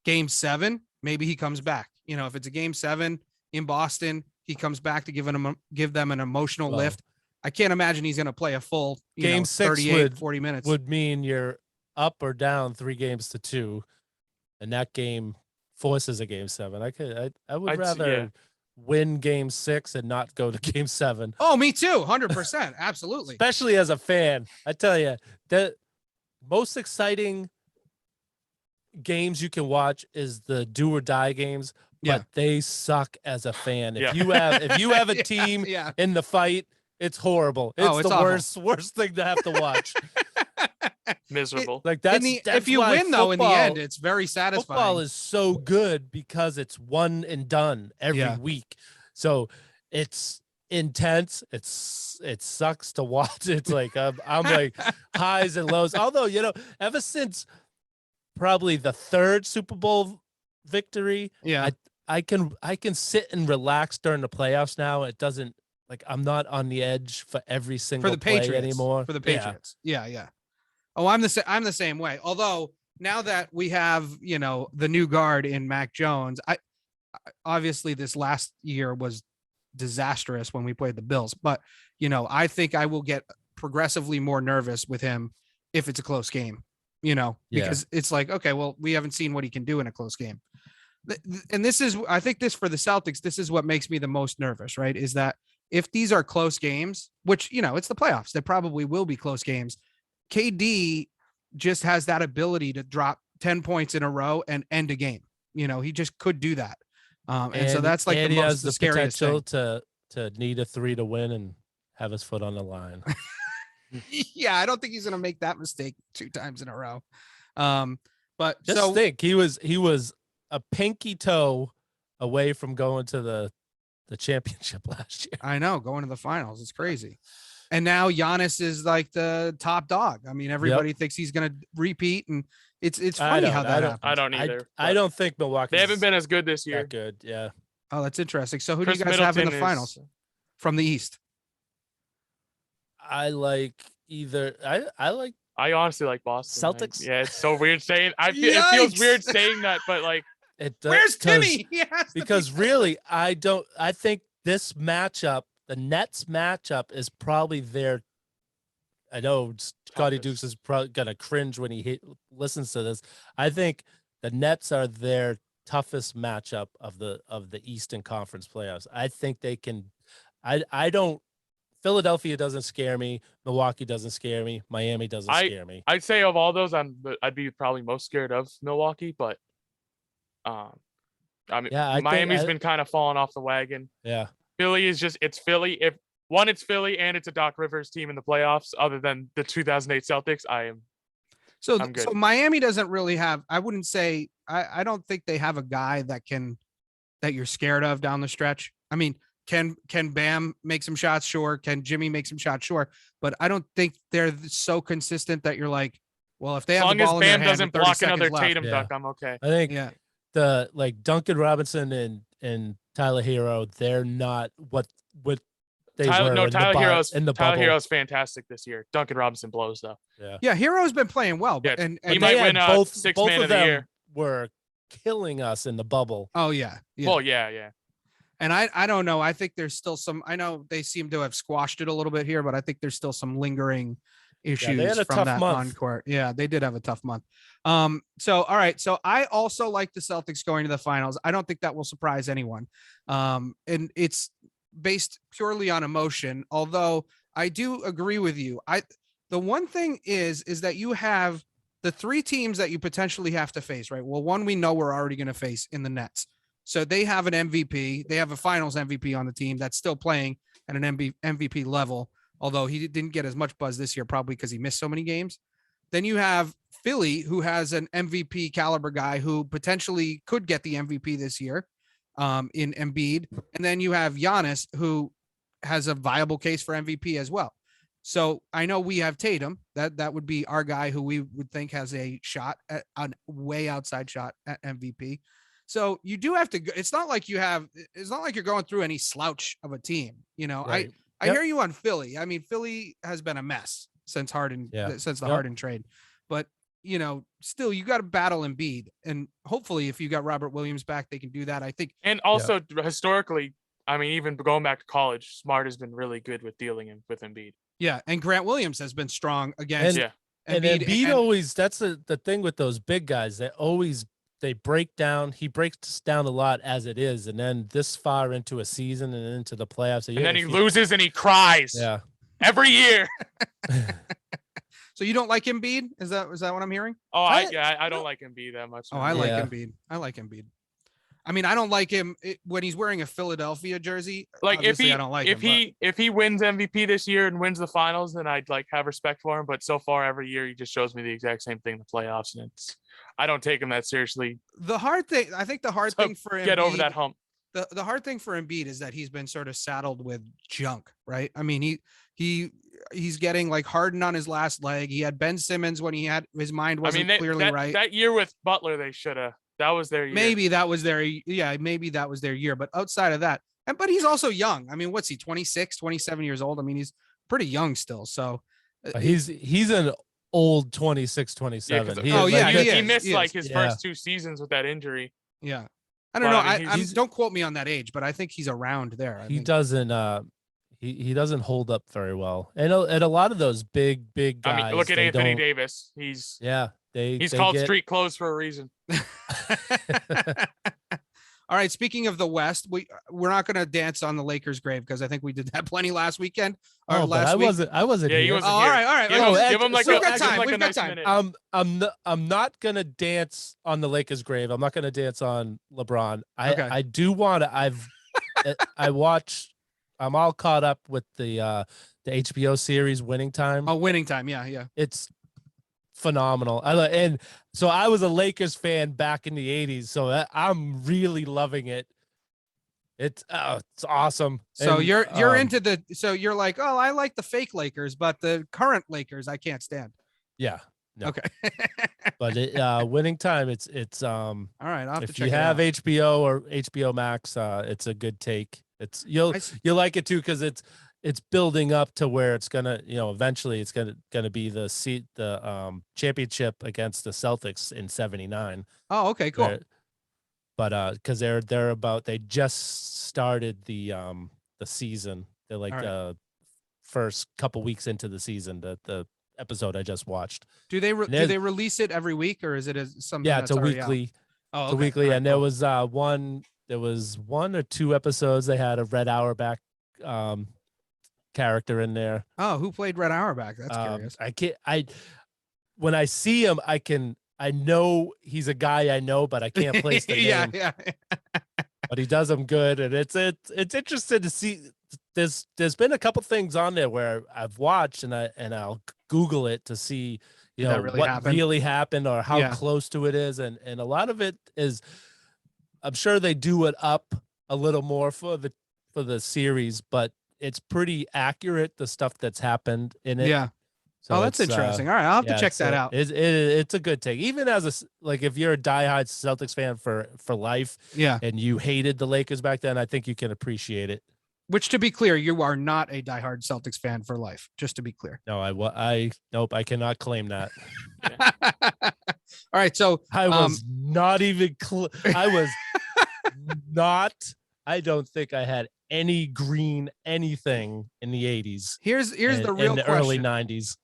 Game 7, maybe he comes back. If it's a game 7 in Boston, he comes back to give them an emotional lift. I can't imagine he's going to play a full game 6 38, 40 minutes. Would mean you're up or down 3-2, and that game forces a game 7. I would rather win game 6 and not go to game 7. Oh, me too. 100%. Absolutely. Especially as a fan. I tell you, the most exciting games you can watch is the do or die games, but they suck as a fan. If you have a team in the fight, it's horrible. It's the worst thing to have to watch. Miserable. That's if you win though, in the end, it's very satisfying. Football is so good because it's one and done every week. So it's intense. It sucks to watch. It's like I'm like highs and lows. Although, ever since probably the 3rd Super Bowl victory, I can sit and relax during the playoffs now. It doesn't, I'm not on the edge for every single play anymore. For the Patriots. Yeah. Oh, I'm the same way. Although now that we have, the new guard in Mac Jones, I obviously this last year was disastrous when we played the Bills, but I think I will get progressively more nervous with him if it's a close game, because it's like, okay, well, we haven't seen what he can do in a close game. And I think this for the Celtics, this is what makes me the most nervous, right? Is that if these are close games, which, it's the playoffs, they probably will be close games. KD just has that ability to drop 10 points in a row and end a game. He just could do that. And so that's like the scariest potential thing. to need a 3 to win and have his foot on the line. Yeah, I don't think he's going to make that mistake 2 times in a row. But just think he was a pinky toe away from going to the championship last year. I know, going to the finals. It's crazy. And now Giannis is like the top dog. I mean, everybody thinks he's going to repeat, and it's funny how that happens. I don't either. I don't think Milwaukee. They haven't been as good this year. That good, yeah. Oh, that's interesting. So who Chris do you guys have in the Middleton finals from the East? I like either. I honestly like Boston. Celtics. Yeah, it's so weird saying. It feels weird saying that, but it does. Where's Timmy? Because really, I think this matchup, the Nets matchup, is probably their. I know Scotty Dukes is probably gonna cringe when he listens to this. I think the Nets are their toughest matchup of the Eastern Conference playoffs. I think they can. I don't. Philadelphia doesn't scare me. Milwaukee doesn't scare me. Miami doesn't scare me. I'd say of all those, I'd be probably most scared of Milwaukee, but I mean, Miami's been kind of falling off the wagon. Yeah, Philly is it's Philly. If it's Philly and it's a Doc Rivers team in the playoffs, other than the 2008 Celtics, I'm good. So Miami doesn't really have. I wouldn't say. I don't think they have a guy that you're scared of down the stretch. I mean. Can Bam make some shots? Sure. Can Jimmy make some shots? Sure. But I don't think they're so consistent that you're like, well, if they have the ball in their hand, as long as Bam doesn't block another left, Tatum duck, I'm okay. I think the Duncan Robinson and Tyler Hero, they're not what they were. No, Tyler Hero's fantastic this year. Duncan Robinson blows though. Yeah, Hero's been playing well, but and he might win both sixth man of the year. Were killing us in the bubble. Oh yeah. Well, yeah. And I don't know. I think there's still some. I know they seem to have squashed it a little bit here, but I think there's still some lingering issues from that on-court. Yeah, they did have a tough month. So all right. So I also like the Celtics going to the finals. I don't think that will surprise anyone. And it's based purely on emotion. Although I do agree with you. The one thing is that you have the 3 teams that you potentially have to face, right? Well, one we know we're already going to face in the Nets. So they have an MVP. They have a finals MVP on the team that's still playing at an MVP level. although he didn't get as much buzz this year, probably because he missed so many games. Then you have Philly, who has an MVP caliber guy who potentially could get the MVP this year, in Embiid. And then you have Giannis, who has a viable case for MVP as well. So I know we have Tatum. That would be our guy who we would think has a shot at a way outside shot at MVP. So you do have to. It's not like you're going through any slouch of a team. You know, Right. I hear you on Philly. I mean, Philly has been a mess since Harden, since the Harden trade. But you know, still you got to battle Embiid, and hopefully, if you got Robert Williams back, they can do that. I think. And also historically, I mean, even going back to college, Smart has been really good with dealing with Embiid. Yeah, and Grant Williams has been strong against. And Embiid always. That's the thing with those big guys. They break down. He breaks down a lot as it is, and then this far into a season and into the playoffs, and then he loses and he cries. Yeah, every year. So you don't like Embiid? Is that what I'm hearing? Oh, I don't like Embiid that much. Oh, I like Embiid. I like Embiid. I mean, I don't like him when he's wearing a Philadelphia jersey. Like obviously, I don't like him. If he wins MVP this year and wins the finals, then I'd like have respect for him. But so far, every year he just shows me the exact same thing in the playoffs, and I don't take him that seriously. The hard thing, I think, thing for Embiid, get over that hump. The hard thing for Embiid is that he's been sort of saddled with junk, right? I mean, he's getting like Harden on his last leg. He had Ben Simmons when he had his mind wasn't clearly right. That year with Butler, they should have. That was their year. Maybe that was their year. But outside of that, but he's also young. I mean, what's he, 26, 27 years old? I mean, he's pretty young still. So he's an old 26, 27. He missed like his first 2 seasons with that injury. Yeah. I don't know. Don't quote me on that age, but I think he's around there. He doesn't hold up very well. And a lot lot of those big guys. I mean, look at Anthony Davis. He's called street clothes for a reason. All right. Speaking of the West, we're not going to dance on the Lakers' grave because I think we did that plenty last weekend. I wasn't. Yeah, here. he wasn't. All right. Give him like we've got time. I'm not gonna dance on the Lakers' grave. I'm not gonna dance on LeBron. I do want to. I watch. I'm all caught up with the HBO series Winning Time. Oh, Winning Time. Yeah. It's phenomenal. And so I was a Lakers fan back in the 80s. So I'm really loving it. It's awesome. So you're into so you're like, oh, I like the fake Lakers, but the current Lakers I can't stand. Yeah. No. Okay. But Winning Time, it's all right. I'll have if to check you it have out. HBO or HBO Max, it's a good take. You'll like it too because it's building up to where it's gonna, eventually it's gonna be the championship against the Celtics in '79. Oh, okay, cool. But because they just started the season. They're like the first couple weeks into the season. The episode I just watched. Do they release it every week or is it something? Yeah, it's a weekly. Oh, okay. It's a weekly, right, and there was one or two episodes they had a Red Auerbach character in there. Oh, who played Red Auerbach? That's curious. When I see him, I know he's a guy I know, but I can't place the name. Yeah. But he does them good, and it's interesting to see. There's been a couple things on there where I've watched and I'll Google it to see what really happened or how close to it is, and a lot of it is. I'm sure they do it up a little more for the series, but it's pretty accurate, the stuff that's happened in it. Yeah. So that's interesting. All right, I'll have to check that out. It's a good take, even as if you're a diehard Celtics fan for life. Yeah. And you hated the Lakers back then, I think you can appreciate it. Which, to be clear, you are not a diehard Celtics fan for life. Just to be clear. No, nope, I cannot claim that. All right, so I was not even. I was not. I don't think I had any green anything in the 80s. Here's the real in the question. Early 90s.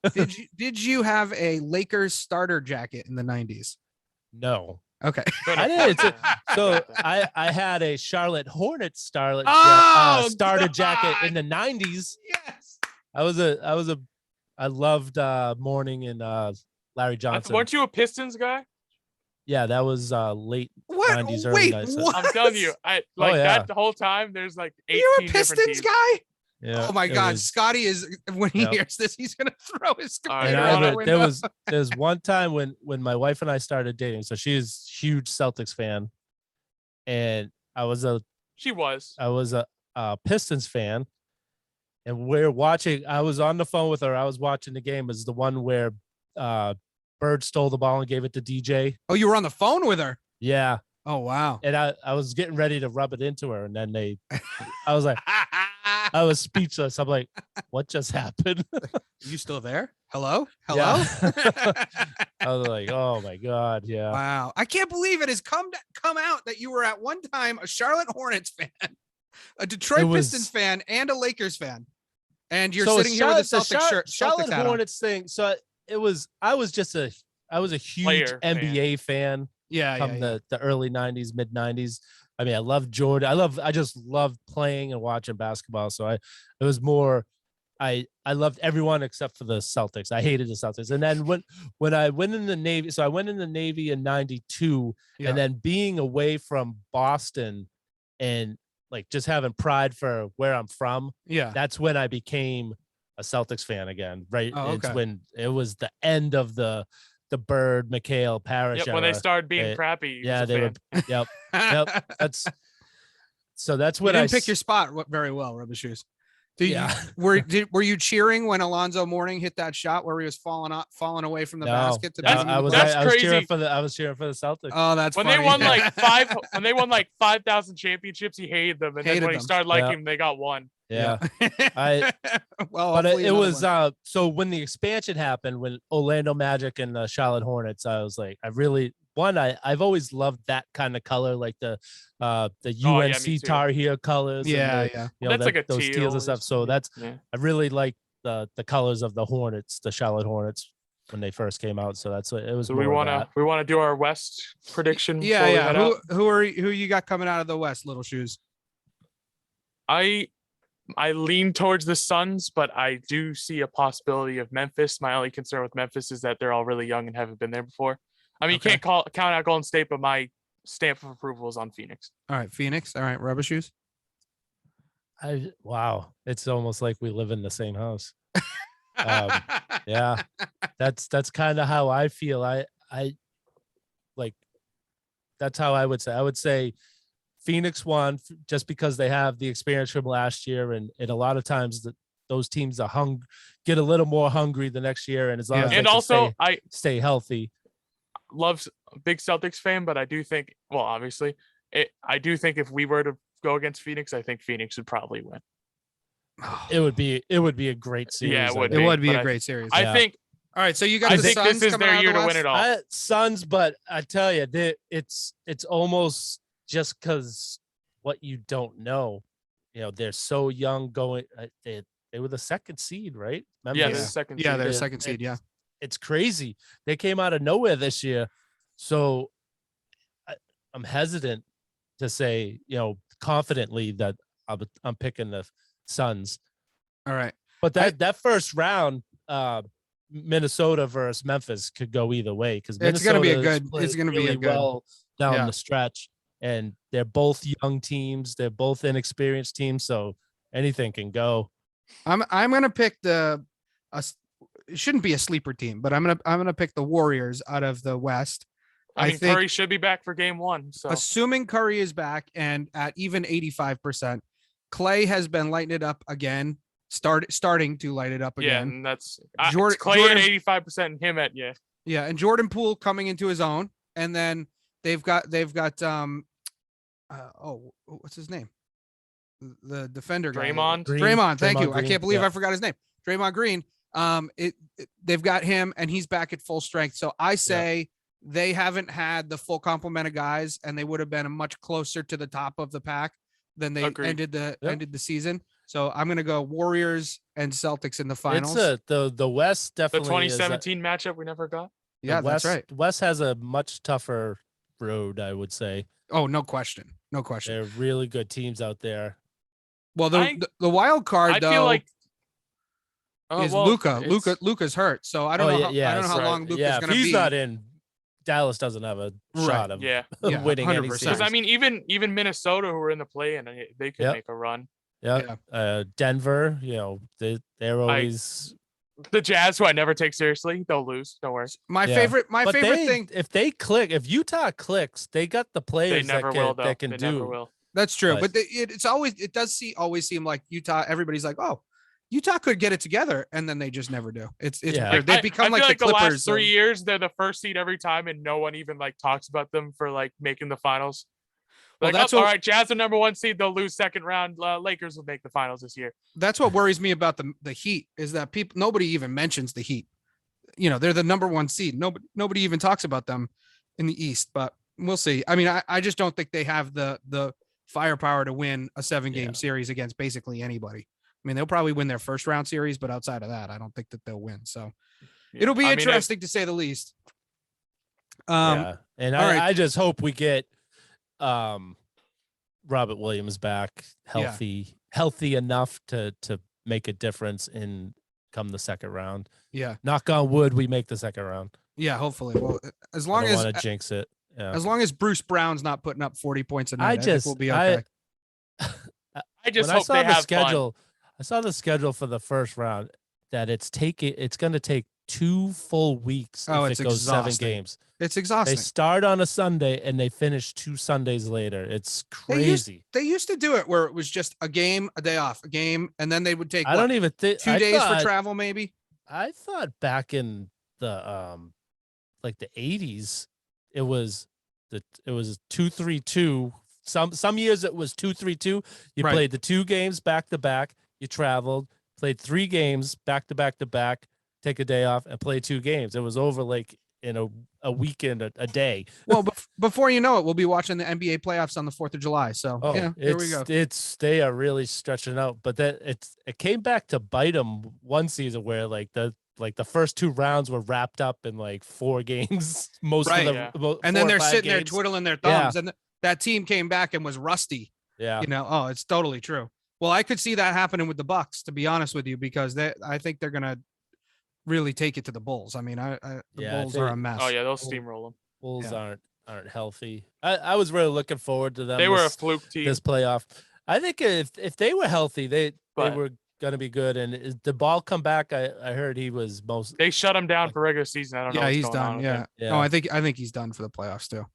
Did you have a Lakers starter jacket in the 90s? No. Okay. I did. So I had a Charlotte Hornets starter jacket in the 90s. Yes. I loved Mourning and Larry Johnson. Weren't you a Pistons guy? Yeah, that was late 90s, early 90s. I'm telling you, that the whole time there's like 18 You're a Pistons guy? Yeah. Oh my it God, was- Scotty is when he Yep. hears this, he's gonna throw his All computer right, out the there window. there's one time when my wife and I started dating. So she's a huge Celtics fan, and I was a Pistons fan, and we're watching. I was on the phone with her. I was watching the game. Is the one where Bird stole the ball and gave it to DJ. Oh, you were on the phone with her. Yeah, Oh wow. and I was getting ready to rub it into her, and then I was like, I was speechless. I'm like, what just happened? You still there? Hello? Yeah. Hello? I was like, oh my God, yeah. Wow. I can't believe it has come out that you were at one time a Charlotte Hornets fan, a Detroit Pistons fan, and a Lakers fan. And you're So sitting here with a the Celtics shirt. Charlotte Celtics hat on. Hornets thing. So I was a huge Player fan. NBA fan Yeah, from the early 90s, mid 90s. I mean, I love Jordan. I just love playing and watching basketball. So I loved everyone except for the Celtics. I hated the Celtics. And then when I went in the Navy, so I went in the Navy in 92, and then being away from Boston and like just having pride for where I'm from. Yeah. That's when I became a Celtics fan again. Right. Oh, It's okay. when it was the end of the Bird, McHale, Parrish. Yep, when they era. started being crappy. Yeah, they were. Yep. Yep. That's You when didn't pick your spot very well, Rubba Shoes. Yeah. Were you cheering when Alonzo Mourning hit that shot where he was falling away from the basket to That's- I was crazy. cheering for the Celtics. Oh, that's when funny. they won like 5,000 championships, he hated them, and Hated then when them. he started liking Yeah. them, they got one. Yeah. well, But hopefully it another was one. so when the expansion happened, when Orlando Magic and the Charlotte Hornets, I was like, I've always loved that kind of color, like the me UNC too. Tar Heel colors. Yeah, and yeah. That's like a those teal teals and or stuff. So something. I really like the colors of the Hornets, the Charlotte Hornets, when they first came out. So that's what it was. So more we of wanna that. do our West prediction. Yeah, before we yeah. head out? Who you got coming out of the West, Little Shoes? I lean towards the Suns, but I do see a possibility of Memphis. My only concern with Memphis is that they're all really young and haven't been there before. I mean, Okay. you can't count out Golden State, but my stamp of approval is on Phoenix. All right, Phoenix. All right, Rubber Shoes. Wow, it's almost like we live in the same house. Yeah, that's kind of how I feel. I like that's how I would say. I would say Phoenix won just because they have the experience from last year, and a lot of times those teams are get a little more hungry the next year, and as long as they And can also, stay healthy. love big Celtics fan, but I do think, well, obviously, I do think if we were to go against Phoenix, I think Phoenix would probably win. It would be a great series. Yeah, it would It be, would be but a I- great series. I think All right, so you got I the think Suns this is coming their out of year the to win West? it all. Suns, but I tell you, it's almost just because what you don't know, they're so young. They were the second seed, right? Yeah, Memphis? they're the second. Yeah, seed. they're Yeah, second seed. Yeah. It's crazy. They came out of nowhere this year, so I'm hesitant to say, confidently that I'm picking the Suns. All right. But that first round, Minnesota versus Memphis could go either way because It's gonna be a good- it's gonna be a good- well down yeah. the stretch, and they're both young teams. They're both inexperienced teams, so anything can go. I'm gonna pick it shouldn't be a sleeper team, but I'm gonna pick the Warriors out of the West. I mean, think Curry should be back for game one. So assuming Curry is back and at even 85%, Clay has been lighting it up again. Starting to light it up yeah, again. and that's Jordan- it's Clay Jordan- at 85% and him at Yeah, and Jordan Poole coming into his own, and then they've got what's his name? The defender guy. Draymond. Draymond, thank you. I Green, can't believe yeah. I forgot his name. Draymond Green. They've got him and he's back at full strength. So I say they haven't had the full complement of guys, and they would have been much closer to the top of the pack than they Agreed. ended the season. So I'm gonna go Warriors and Celtics in the finals. It's the West The definitely is 2017 matchup we never got. Yeah, that's right. West has a much tougher road, I would say. Oh, no question. No question. They're really good teams out there. Well, I- the wild card I though feel like is well, Luca. it's- Luca's hurt, so I don't know. I don't know that's how right. long Luca's Yeah, if gonna he's be. not in, Dallas doesn't have a Right. shot of Yeah, Yeah, winning any 100%. because series. I mean, even Minnesota, who were in the play, and they could Yep. make a run. Yeah. Denver, they're always The Jazz, who I never take seriously, they'll lose. Don't worry. My Yeah. favorite But thing. if Utah clicks, they got the They players never will, though. that can They do. never will. That's true, But- but it does always seem like Utah. Everybody's like, oh, Utah could get it together, and then they just never do. It's Yeah. weird. They've become I feel like the the Clippers. last 3 years, they're the first seed every time, and no one even like talks about them for like making the finals. Well, Like, that's oh, what- all right, Jazz are number 1 seed. They'll lose second round. Lakers will make the finals this year. That's what worries me about the Heat is that nobody even mentions the Heat. They're the number 1 seed. Nobody even talks about them in the East, but we'll see. I mean, I just don't think they have the firepower to win a 7-game series against basically anybody. I mean, they'll probably win their first round series, but outside of that, I don't think that they'll win. So it'll be interesting to say the least. And all right. I just hope we get Robert Williams back healthy enough to make a difference in come the second round. Yeah. Knock on wood, we make the second round. Yeah, hopefully. Well, as long I don't as want to jinx it. Yeah. as long as Bruce Brown's not putting up 40 points a night, I think we'll be I okay. just when hope I saw they the have schedule, I saw the schedule for the first round that it's going to take 2 full weeks Oh, if it's it goes 7 exhausting. games. It's They exhausting. start on a Sunday and they finish 2 Sundays later. It's crazy. They used to do it where it was just a game, a day off, a game, and then they would take I don't even think 2 days for travel, maybe. I thought back in the like the 80s, it was 2-3-2. Some years it was 2-3-2. You Right. played the 2 games back to back. You traveled, played 3 games back to back to back. Take a day off and play 2 games. It was over like in a weekend, a day. Well, before you know it, we'll be watching the NBA playoffs on the 4th of July. So here we go. They are really stretching out, but it came back to bite them one season where like the first 2 rounds were wrapped up in like 4 games, most Right, of yeah. the And then 4 or they're 5 sitting there games. twiddling their Yeah. thumbs, and that team came back and was rusty. Yeah, Oh, it's totally true. Well, I could see that happening with the Bucks, to be honest with you, because I think they're gonna really take it to the Bulls. I mean, the Yeah, Bulls are a mess. Oh yeah, they'll steamroll them. Bulls Yeah. aren't healthy. I was really looking forward to them. They were a this, fluke team. this playoff. I think if they were healthy, they But- were gonna be good. And is the ball come back? I heard he was most. They shut him down for regular season. I don't know. Yeah, what's he's going on done. with Yeah. him. Yeah. No, I think he's done for the playoffs too.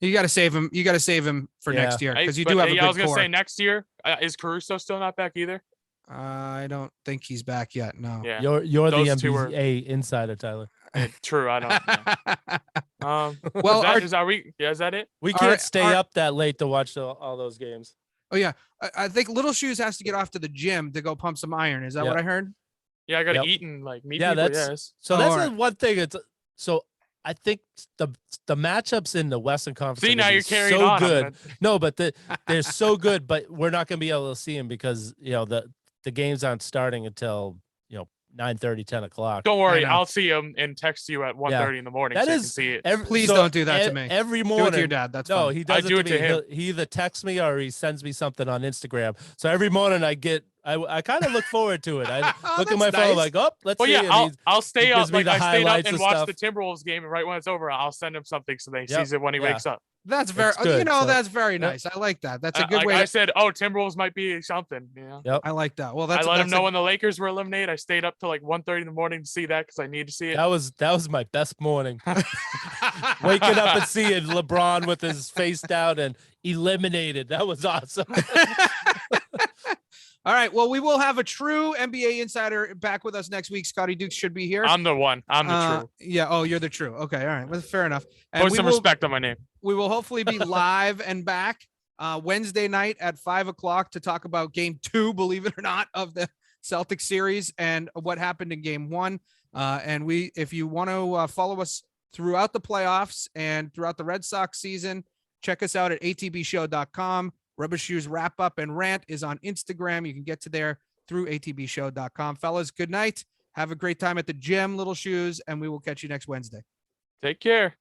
You got to save him. You got to save him for Yeah. next year because you But, do have a I was good gonna core. say next year is Caruso still not back either? I don't think he's back yet. No. Yeah, You're the Those 2 were- NBA insider, Tyler. true. I don't. Yeah. Well, is that it? We All can't right, stay all right. up that late to watch all those games. Oh yeah, I think Little Shoes has to get off to the gym to go pump some iron. Is that what Yeah. I heard? Yeah, I gotta Yep. eat and like meet Yeah, people. that's- Yes. So Oh, that's all the right. one thing. So I think the matchups in the Western Conference. See, are now gonna you're be carrying so on. good. No, but they're so good, but we're not going to be able to see them because the games aren't starting until 9:30, 10 o'clock. Don't worry, know. I'll see him and text you at 1:30 in the morning That so you can is see it. Please don't do that to e- me. Every Do morning. it to your dad. That's No, fine. he does I it do to it me. to him. He either texts me or he sends me something on Instagram. So every morning I kind of look forward to it. I Oh, look at that's my phone nice. like, oh, let's Well, see. yeah, and he's- I'll stay he up. gives me Like the I stayed up highlights and and watched stuff. the Timberwolves game, and right when it's over, I'll send him something so that he Yep, sees it when he yeah. wakes up. That's very. It's good, no, so- that's very Yep. nice. I like that. That's a good Like way. I To, said, oh, Timberwolves might be something. I like that. Well, I that's. let him that's know when the Lakers were eliminated. I stayed up till like 1:30 in the morning to see that because I need to see it. That was my best morning. Waking up and seeing LeBron with his face down and eliminated. That was awesome. All right. Well, we will have a true NBA insider back with us next week. Scotty Dukes should be here. I'm the one. I'm the true. Yeah. Oh, you're the true. Okay. All right. Well, fair enough. And Put we some will, respect on my name. we will hopefully be live and back Wednesday night at 5:00 to talk about game 2, believe it or not, of the Celtics series and what happened in game 1. And if you want to follow us throughout the playoffs and throughout the Red Sox season, check us out at atbshow.com. Rubba Shoes wrap up and rant is on Instagram. You can get to there through atbshow.com. Fellas, good night. Have a great time at the gym, Little Shoes, and we will catch you next Wednesday. Take care.